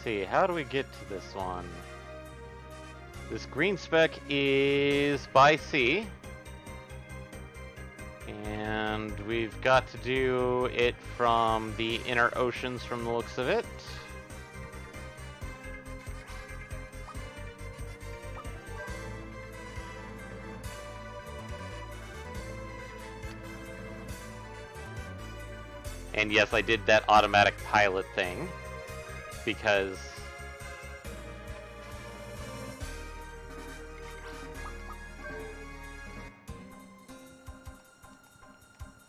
see, how do we get to this one? This green speck is by sea. And we've got to do it from the inner oceans from the looks of it. And yes, I did that automatic pilot thing because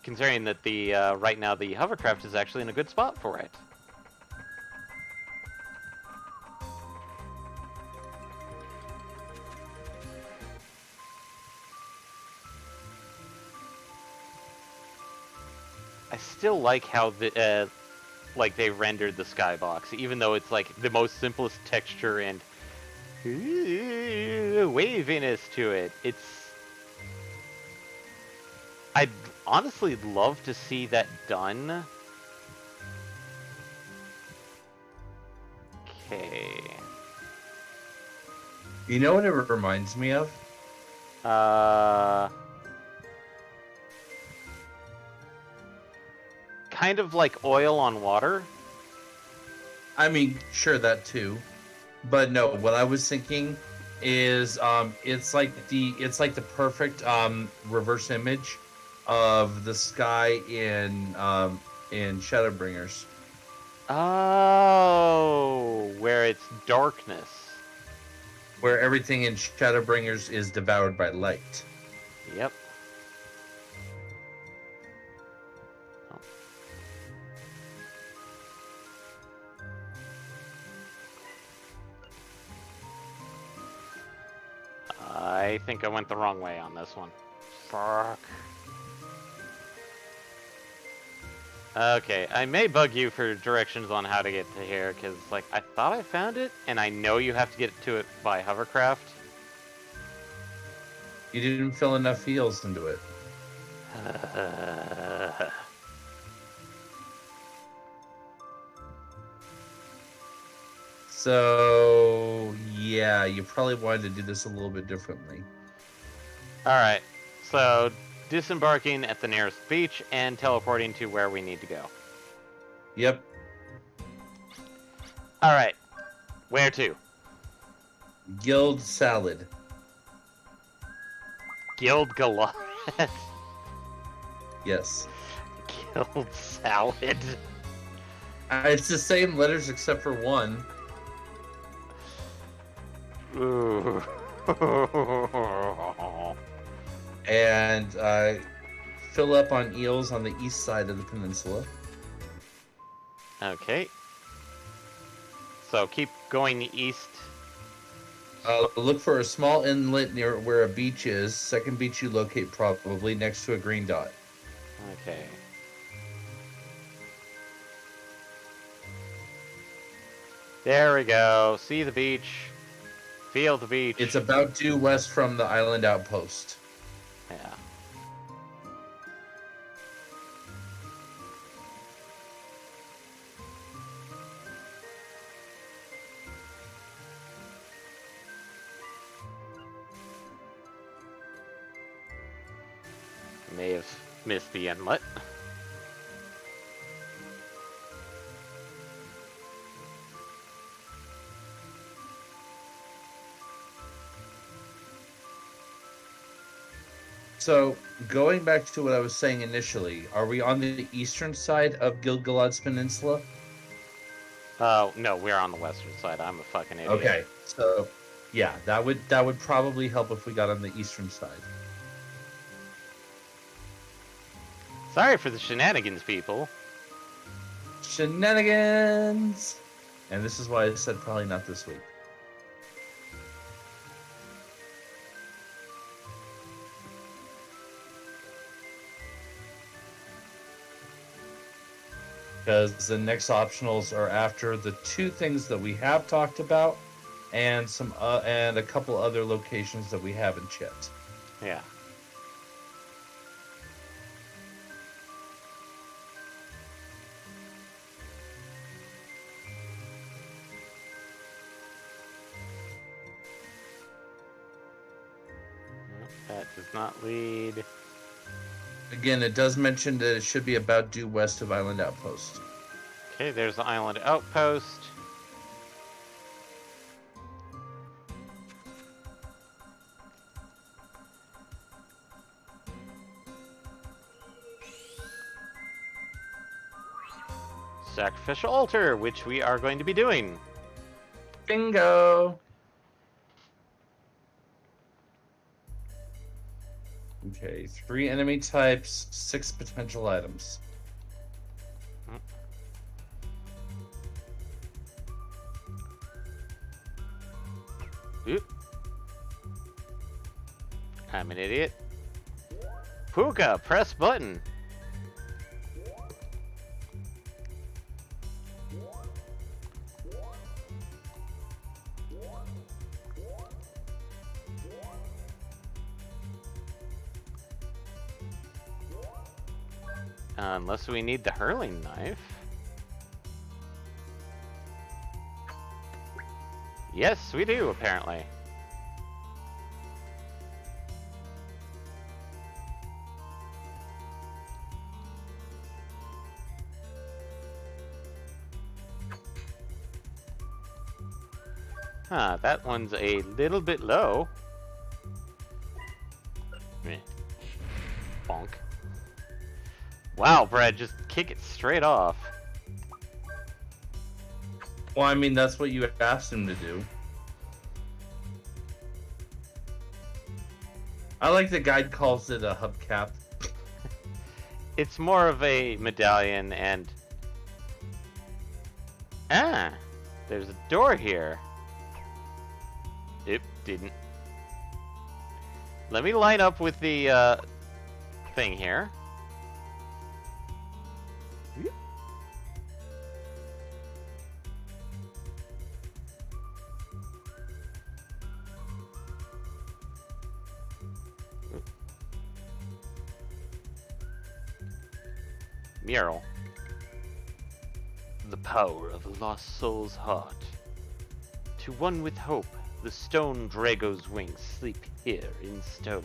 considering that the right now the hovercraft is actually in a good spot for it. I still like how like they rendered the skybox, even though it's like the most simplest texture and waviness to it. I'd honestly love to see that done. Okay. You know what it reminds me of? Kind of like oil on water. I mean, sure, that too. But no, what I was thinking is it's like the perfect reverse image of the sky in Shadowbringers. Oh, where it's darkness. Where everything in Shadowbringers is devoured by light. Yep. I think I went the wrong way on this one. Fuck. Okay, I may bug you for directions on how to get to here, because, like, I thought I found it, and I know you have to get to it by hovercraft. You didn't fill enough feels into it. So, yeah, you probably wanted to do this a little bit differently. Alright, so disembarking at the nearest beach and teleporting to where we need to go. Yep. Alright, where to? Guild Salad. Guild Goliath. Yes. Guild Salad. It's the same letters except for one. Ooh. And fill up on eels on the east side of the peninsula. Okay. So keep going east. Look for a small inlet near where a beach is. Second beach you locate probably next to a green dot. Okay. There we go. See the beach. Feel the beach. It's about due west from the island outpost. Yeah. May have missed the inlet. So, going back to what I was saying initially, are we on the eastern side of Gilgalad's Peninsula? No, we're on the western side. I'm a fucking idiot. Okay, so yeah, that would probably help if we got on the eastern side. Sorry for the shenanigans, people. Shenanigans! And this is why I said probably not this week. Because the next optionals are after the two things that we have talked about, and and a couple other locations that we haven't yet. Yeah. That does not lead. Again, it does mention that it should be about due west of Island Outpost. Okay, there's the island outpost. Sacrificial altar, which we are going to be doing. Bingo! Okay, 3 enemy types, 6 potential items. Oop. I'm an idiot. Puka, press button. Unless we need the hurling knife. Yes, we do, apparently. Huh, that one's a little bit low. Meh. Bonk. Wow, Brad, just kick it straight off. Well, I mean, that's what you asked him to do. I like the guide calls it a hubcap. It's more of a medallion and... Ah! There's a door here. It didn't. Let me line up with the thing here. Mural. The power of a lost soul's heart. To one with hope, the stone Drago's wings sleep here in stone.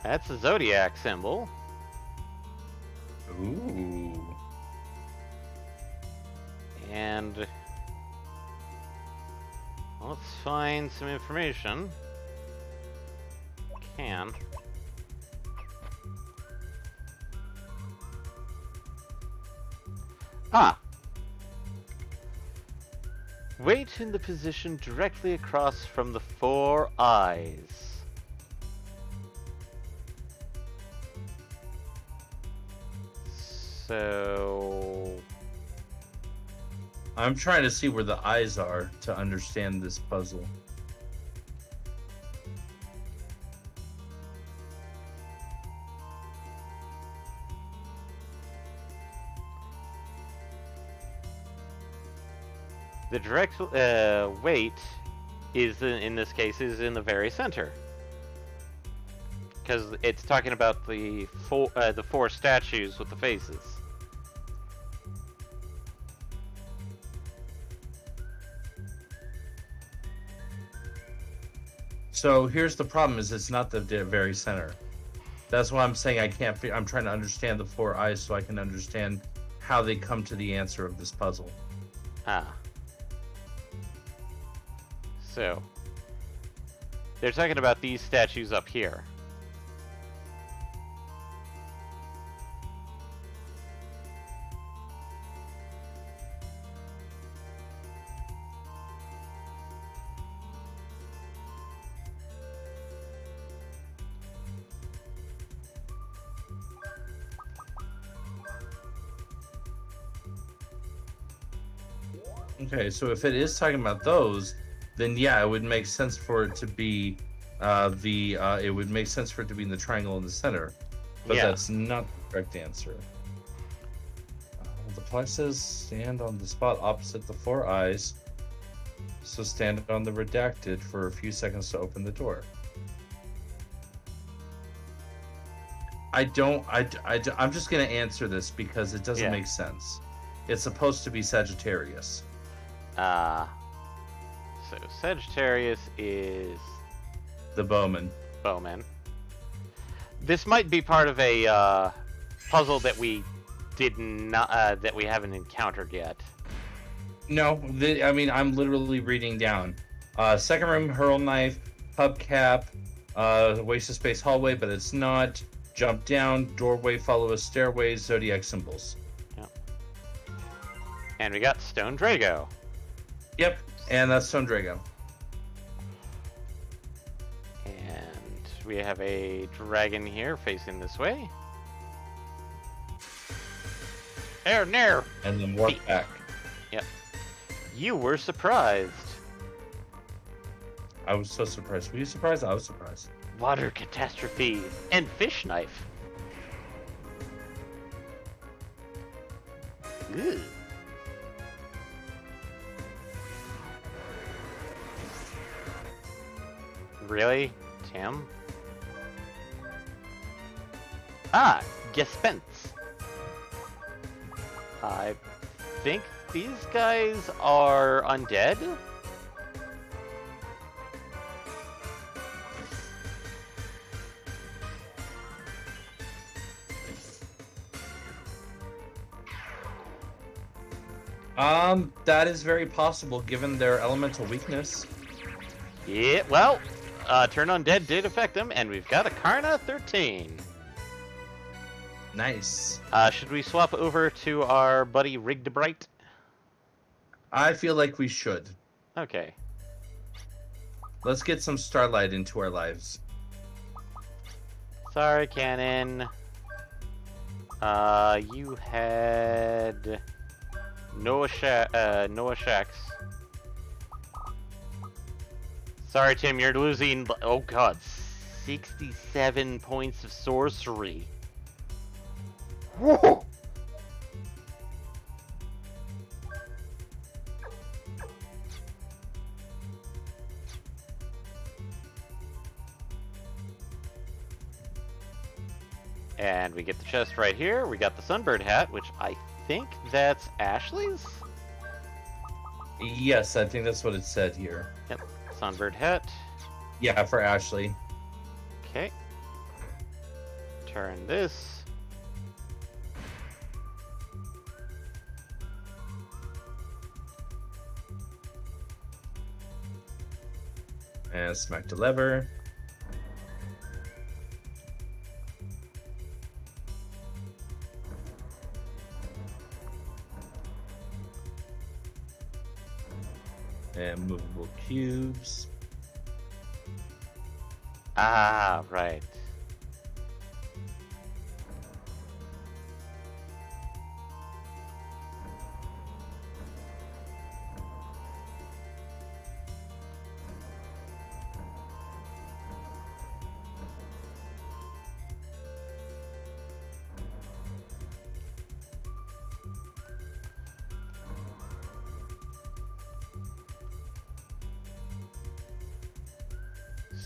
That's a zodiac symbol. Ooh. And let's find some information. Can. Ah! Wait in the position directly across from the 4 eyes. So... I'm trying to see where the eyes are to understand this puzzle. The direct weight is, in this case, is in the very center. Because it's talking about the 4 statues with the faces. So here's the problem: is it's not the very center. That's why I'm saying I can't. I'm trying to understand the 4 eyes so I can understand how they come to the answer of this puzzle. Ah. So, they're talking about these statues up here. Okay, so if it is talking about those, then yeah, it would make sense for it to be it would make sense for it to be in the triangle in the center, but Yeah. that's not the correct answer. The plaque says stand on the spot opposite the 4 eyes, so stand on the redacted for a few seconds to open the door. I'm just gonna answer this because it doesn't Yeah. make sense. It's supposed to be Sagittarius. So Sagittarius is The bowman. Bowman. This might be part of a puzzle that we did not that we haven't encountered yet. No, I mean I'm literally reading down. Second room, hurl knife, hubcap, waste of space hallway, but it's not. Jump down, doorway, follow a stairway, zodiac symbols. And we got Stone Drago. Yep, and that's Stone Drago. And we have a dragon here facing this way. Air near. And then warp back. Yep. You were surprised. I was so surprised. Were you surprised? I was surprised. Water catastrophe and fish knife. Ew. Really, Tim? Ah, Gespenst. I think these guys are undead. That is very possible given their elemental weakness. Yeah, well, turn undead did affect them, and we've got a Karna 13. Nice. Should we swap over to our buddy Rigdebright? I feel like we should. Okay. Let's get some starlight into our lives. Sorry, Cannon. You had Noah Shax. Sorry, Tim, you're losing. Oh God, 67 points of sorcery. Whoa! And we get the chest right here. We got the Sunbird hat, which I think that's Ashley's? Yes, I think that's what it said here. Yep, Sunbird hat. Yeah, for Ashley. Okay. Turn this. And smack the lever. And movable cubes. Ah, right.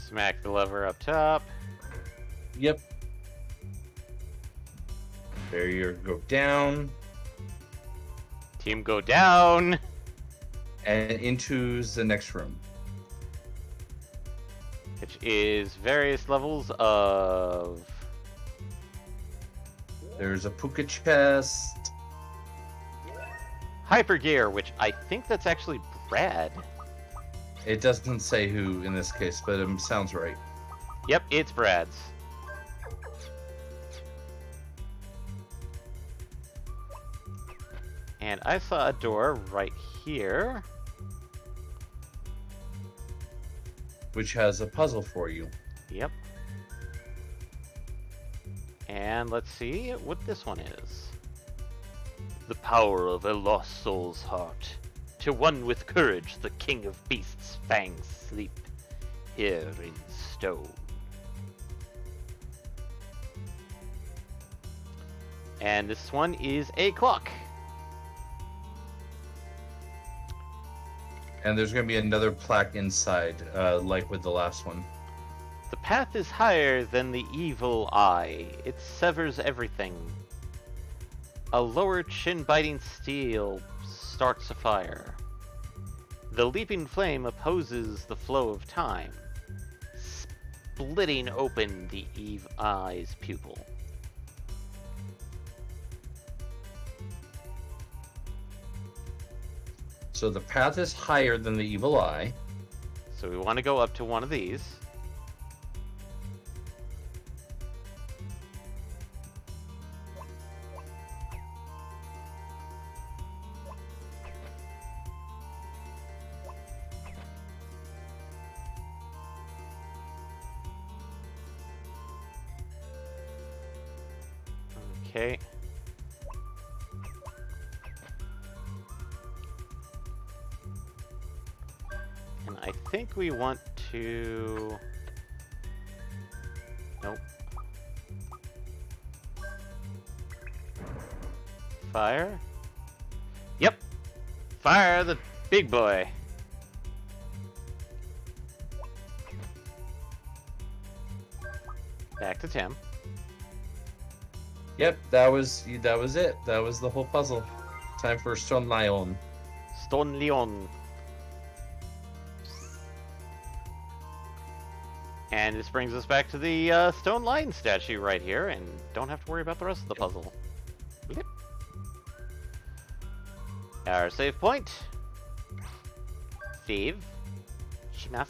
Smack the lever up top. Yep. Barrier go down. Team go down. And into the next room. Which is various levels of... There's a puka chest. Hyper gear, which I think that's actually Brad. It doesn't say who in this case, but it sounds right. Yep, it's Brad's. And I saw a door right here. Which has a puzzle for you. Yep. And let's see what this one is. The power of a lost soul's heart. To one with courage, the king of beasts' fangs sleep here in stone. And this one is a clock. And there's going to be another plaque inside, like with the last one. The path is higher than the evil eye. It severs everything. A lower chin-biting steel starts a fire. The leaping flame opposes the flow of time, splitting open the Eve eye's pupil. So the path is higher than the evil eye. So we want to go up to one of these. Okay. And I think we want to... Nope. Fire? Yep! Fire the big boy! Back to Tim. Yep, that was it. That was the whole puzzle. Time for Stone Lion. Stone Leon. And this brings us back to the Stone Lion statue right here, and don't have to worry about the rest of the puzzle. Yep. Our save point. Save. Shimasu.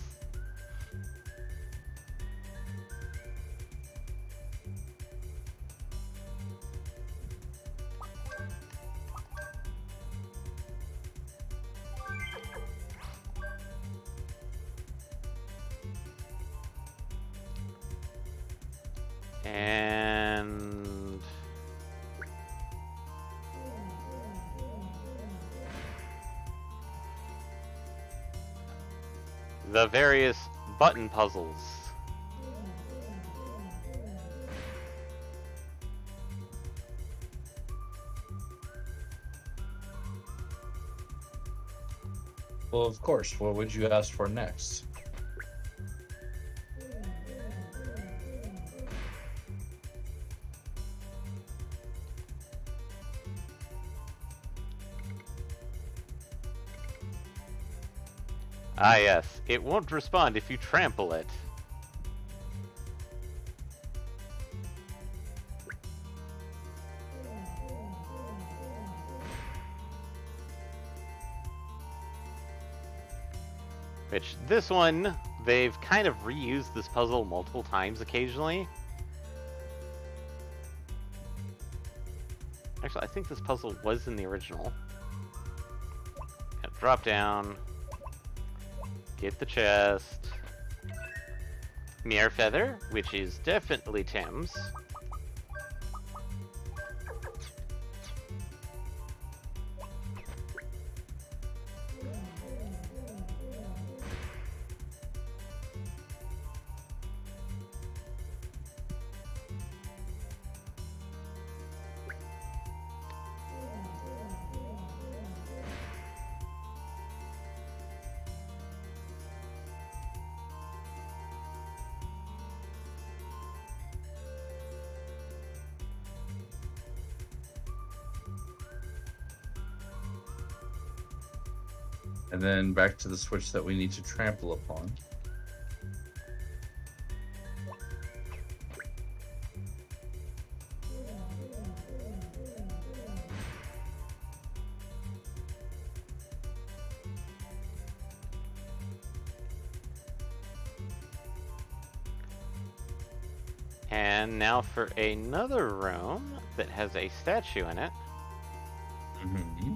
And the various button puzzles. Well, of course. What would you ask for next? Ah yes, it won't respond if you trample it. Which, this one, they've kind of reused this puzzle multiple times occasionally. Actually, I think this puzzle was in the original. Drop down. Get the chest. Mirror Feather, which is definitely Tim's. And then back to the switch that we need to trample upon. And now for another room that has a statue in it. Mm-hmm.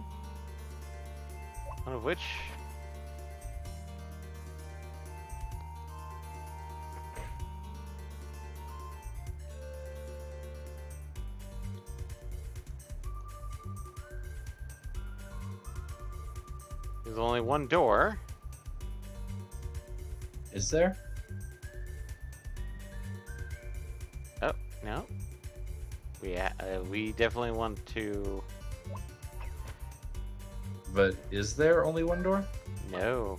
One of which there's only one door. Is there? Oh, no. We definitely want to... But is there only one door? No.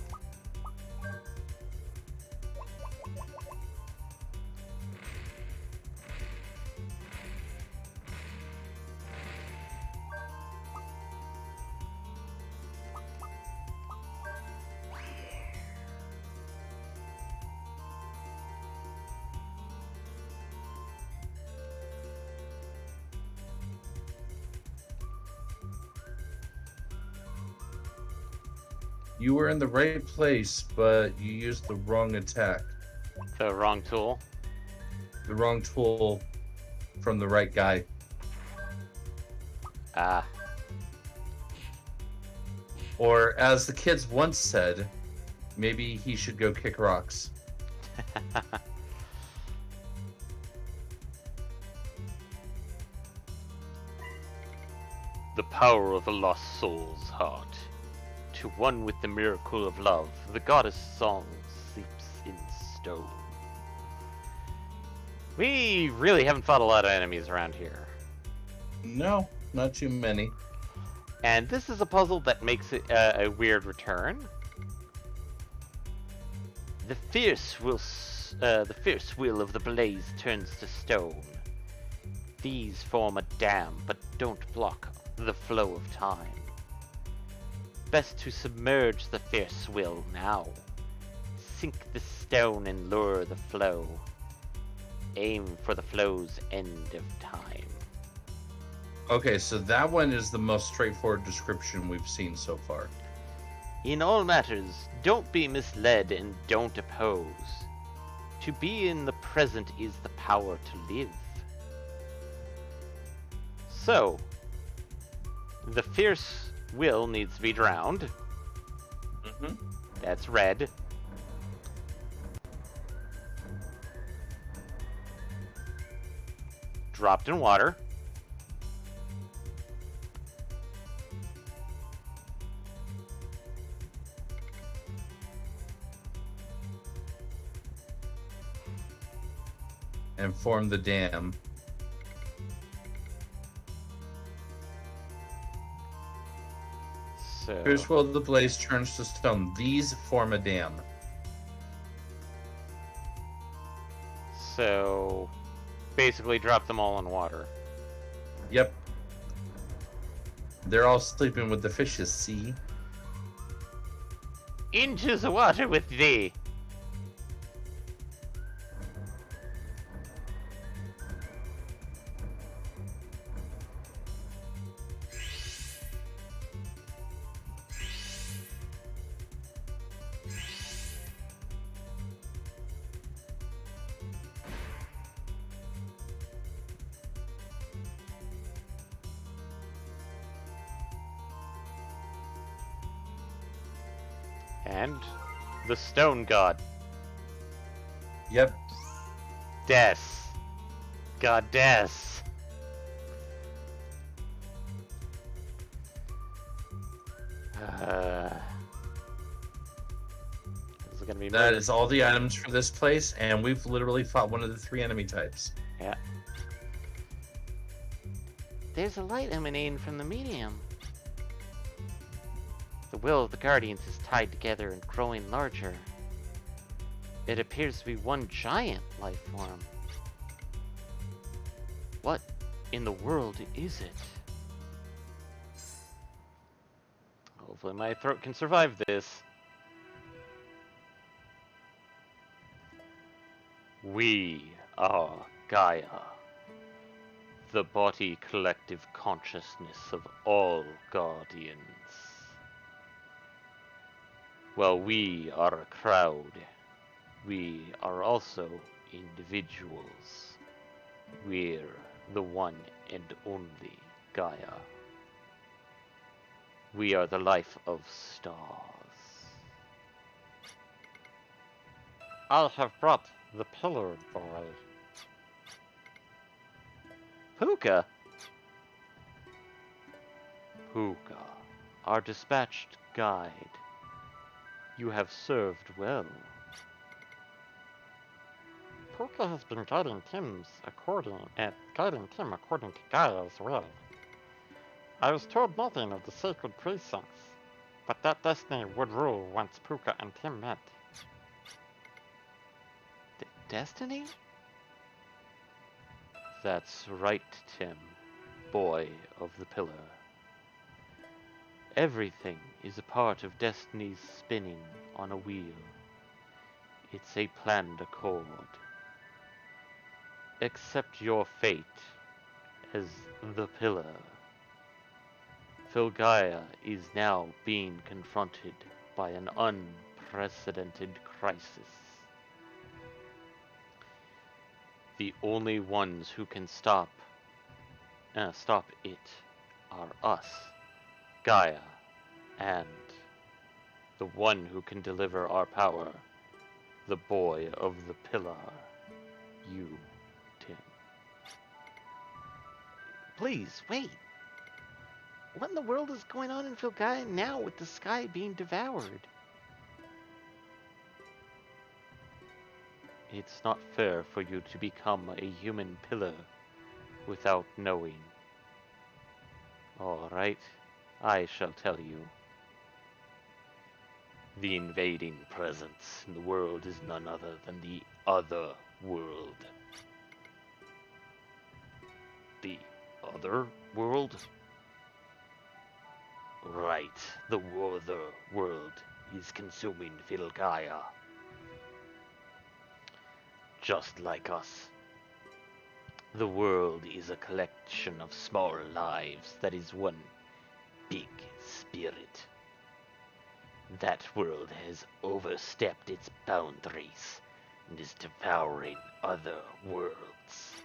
You were in the right place, but you used the wrong attack. The wrong tool. The wrong tool from the right guy. Ah. Or, as the kids once said, maybe he should go kick rocks. The power of a lost soul's heart. To one with the miracle of love, the goddess song sleeps in stone. We really haven't fought a lot of enemies around here. No, not too many. And this is a puzzle that makes it a weird return. The fierce will of the blaze turns to stone. These form a dam, but don't block the flow of time. Best to submerge the fierce will now. Sink the stone and lure the flow. Aim for the flow's end of time. Okay, so that one is the most straightforward description we've seen so far. In all matters, don't be misled and don't oppose. To be in the present is the power to live. So, the fierce will needs to be drowned. Mm-hmm. That's red. Dropped in water. And form the dam. So, Here's where the blaze turns to stone. These form a dam. so basically drop them all in water. Yep. They're all sleeping with the fishes, see? Into the water with thee. And the stone god. Yep. Des. God Des. This is gonna be That is all the items for this place, and we've literally fought one of the 3 enemy types. Yeah. There's a light emanating from the medium. The will of the Guardians is tied together and growing larger. It appears to be one giant life form. What in the world is it? Hopefully my throat can survive this. We are Gaia, the body collective consciousness of all Guardians. While we are a crowd, we are also individuals. We're the one and only Gaia. We are the life of stars. I have brought the pillar, boy. Puka? Puka, our dispatched guide. You have served well. Puka has been guiding Tim according to Gaia's will. I was told nothing of the sacred precincts, but that destiny would rule once Puka and Tim met. Destiny? That's right, Tim, boy of the pillar. Everything is a part of destiny's spinning on a wheel. It's a planned accord. Accept your fate as the pillar. Filgaia is now being confronted by an unprecedented crisis. The only ones who can stop it are us, Gaia, and the one who can deliver our power, the boy of the pillar, you, Tim. Please, wait. What in the world is going on in Filgaia now with the sky being devoured? It's not fair for you to become a human pillar without knowing. All right, I shall tell you. The invading presence in the world is none other than the other world. The other world? Right, the other world is consuming Filgaia. Just like us. The world is a collection of small lives that is one big spirit. That world has overstepped its boundaries and is devouring other worlds.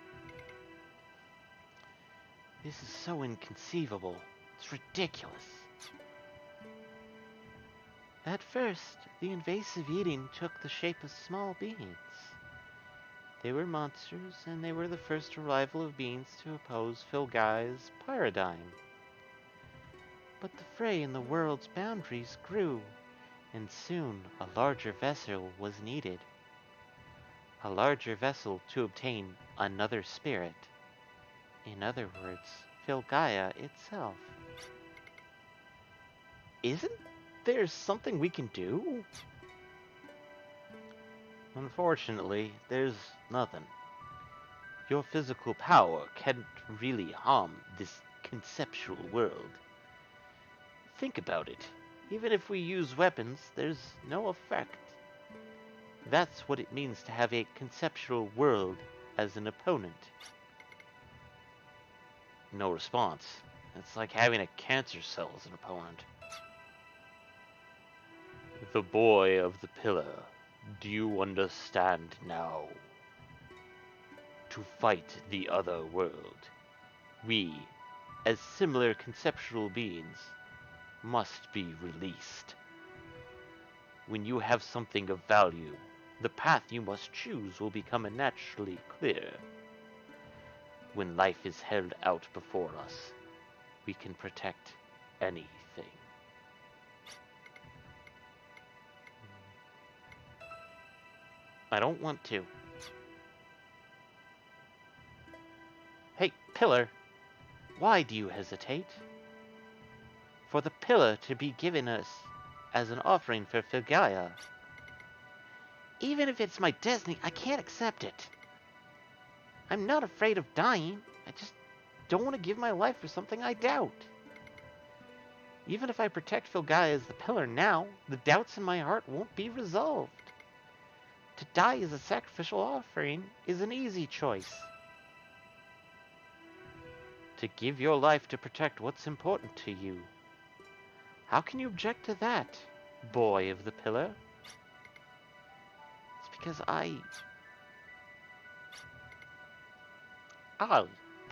This is so inconceivable. It's ridiculous. At first, the invasive eating took the shape of small beings. They were monsters, and they were the first arrival of beings to oppose Filgaia's paradigm. But the fray in the world's boundaries grew, and soon a larger vessel was needed. A larger vessel to obtain another spirit. In other words, Filgaia itself. Isn't there something we can do? Unfortunately, there's nothing. Your physical power can't really harm this conceptual world. Think about it. Even if we use weapons, there's no effect. That's what it means to have a conceptual world as an opponent. No response. It's like having a cancer cell as an opponent. The boy of the pillar. Do you understand now? To fight the other world, we, as similar conceptual beings, must be released. When you have something of value, the path you must choose will become naturally clear. When life is held out before us, we can protect anything. I don't want to. Hey, Pillar, why do you hesitate? For the Pillar to be given us as an offering for Filgaia. Even if it's my destiny, I can't accept it. I'm not afraid of dying. I just don't want to give my life for something I doubt. Even if I protect Filgaia as the Pillar now, the doubts in my heart won't be resolved. To die as a sacrificial offering is an easy choice. To give your life to protect what's important to you. How can you object to that, boy of the Pillar? It's because I,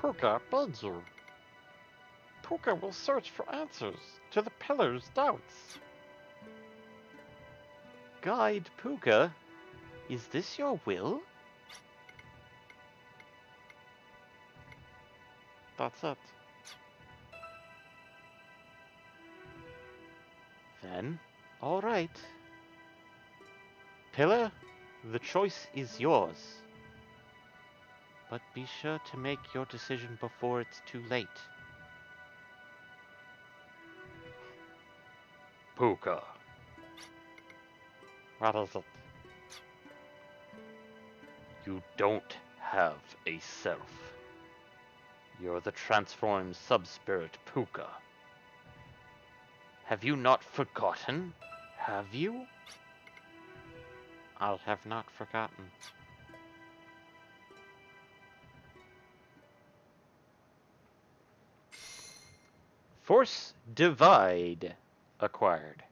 Puka, beg you. Puka will search for answers to the Pillar's doubts. Guide Puka, is this your will? That's it. Then, all right. Pillar, the choice is yours. But be sure to make your decision before it's too late. Puka. What is it? You don't have a self. You're the transformed sub-spirit Puka. Have you not forgotten? Have you? I have not forgotten. Force Divide acquired.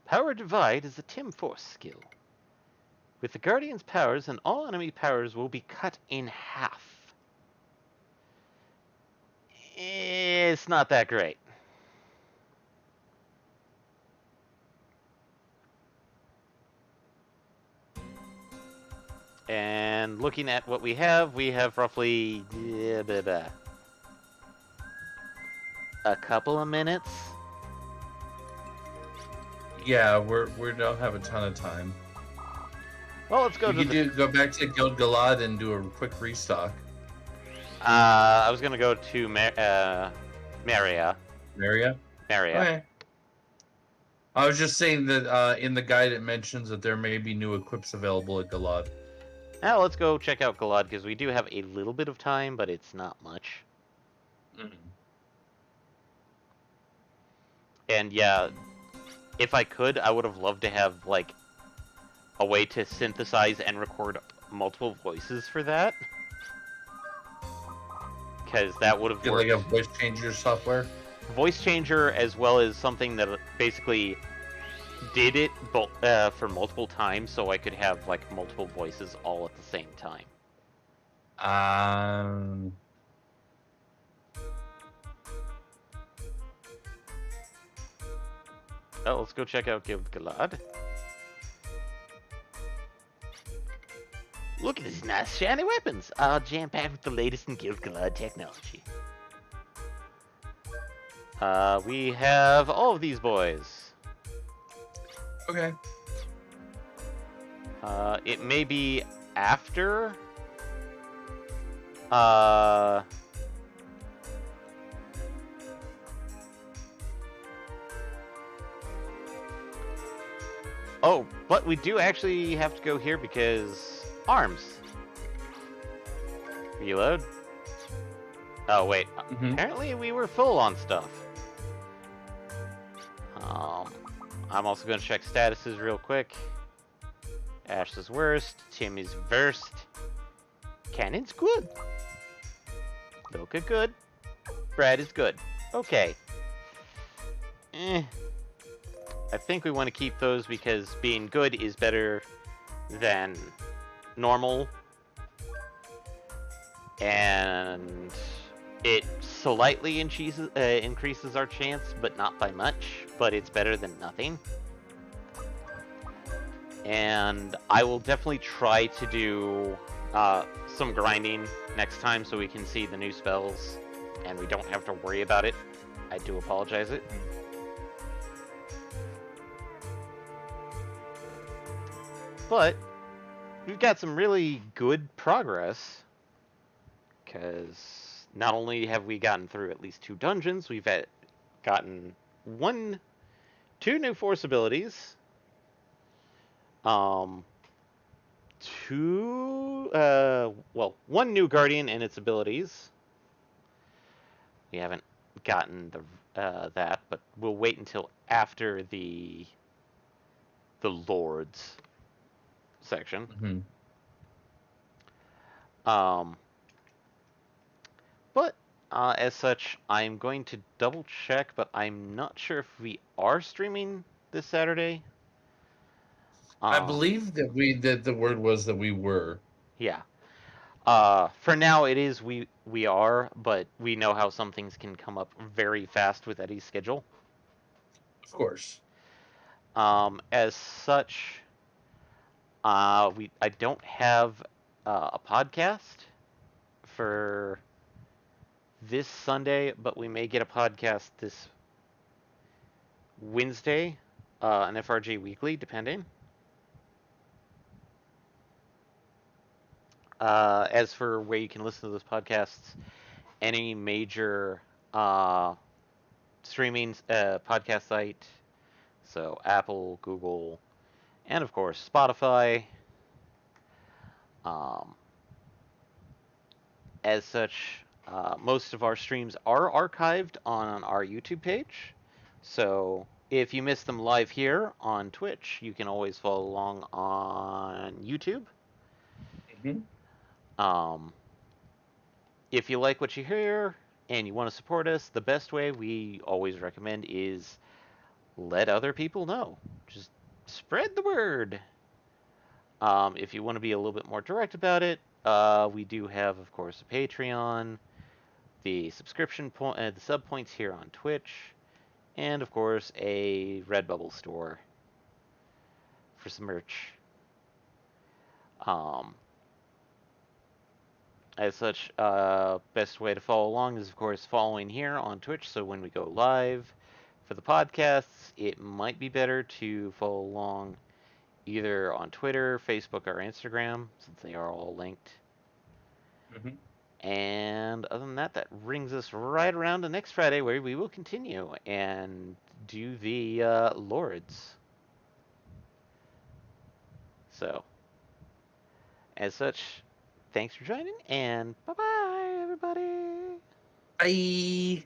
Power Divide is a Tim Force skill. With the Guardian's powers, and all enemy powers will be cut in half. It's not that great. And looking at what we have roughly a couple of minutes. Yeah, we don't have a ton of time. Well, let's go You to could go back to Guild Galad and do a quick restock. I was gonna go to Maria. Maria? Maria. Okay. I was just saying that in the guide it mentions that there may be new equips available at Galad. Now let's go check out Galad because we do have a little bit of time, but it's not much. Mm. And yeah, if I could, I would have loved to have like a way to synthesize and record multiple voices for that. Because that would have worked. Like a voice changer software? Voice changer, as well as something that basically did it for multiple times, so I could have like multiple voices all at the same time. Oh, let's go check out Guild Galad. Look at these nice shiny weapons, all jam-packed with the latest in Guild Galad technology. We have all of these boys. Okay. It may be after. Oh, but we do actually have to go here because arms. Reload. Oh wait, apparently we were full on stuff. I'm also going to check statuses real quick. Ash is worst. Tim is versed. Cannon's good. Loka good. Brad is good. Okay. I think we want to keep those because being good is better than normal. And it slightly increases our chance, but not by much. But it's better than nothing. And I will definitely try to do some grinding next time so we can see the new spells and we don't have to worry about it. I do apologize it. But we've got some really good progress because not only have we gotten through at least 2 dungeons, we've gotten 2 new force abilities. 1 new guardian and its abilities. We haven't gotten that, but we'll wait until after the Lords section. But as such, I'm going to double check, but I'm not sure if we are streaming this Saturday. I believe that the word was that we were. Yeah. For now, it is we are, but we know how some things can come up very fast with Eddie's schedule. Of course. As such, I don't have a podcast for this Sunday, but we may get a podcast this Wednesday, an FRG weekly, depending. As for where you can listen to those podcasts, any major streaming podcast site, so Apple, Google, and of course Spotify. As such, most of our streams are archived on our YouTube page, so if you miss them live here on Twitch, you can always follow along on YouTube. If you like what you hear and you want to support us, the best way we always recommend is let other people know. Just spread the word. If you want to be a little bit more direct about it, we do have, of course, a Patreon, the subscription point, the sub points here on Twitch, and of course a Redbubble store for some merch. Um, as such, best way to follow along is, of course, following here on Twitch. So when we go live for the podcasts, it might be better to follow along either on Twitter, Facebook, or Instagram, since they are all linked. Mm-hmm. And other than that, that brings us right around to next Friday, where we will continue and do the Lords. So, as such, thanks for joining, and bye bye, everybody. Bye.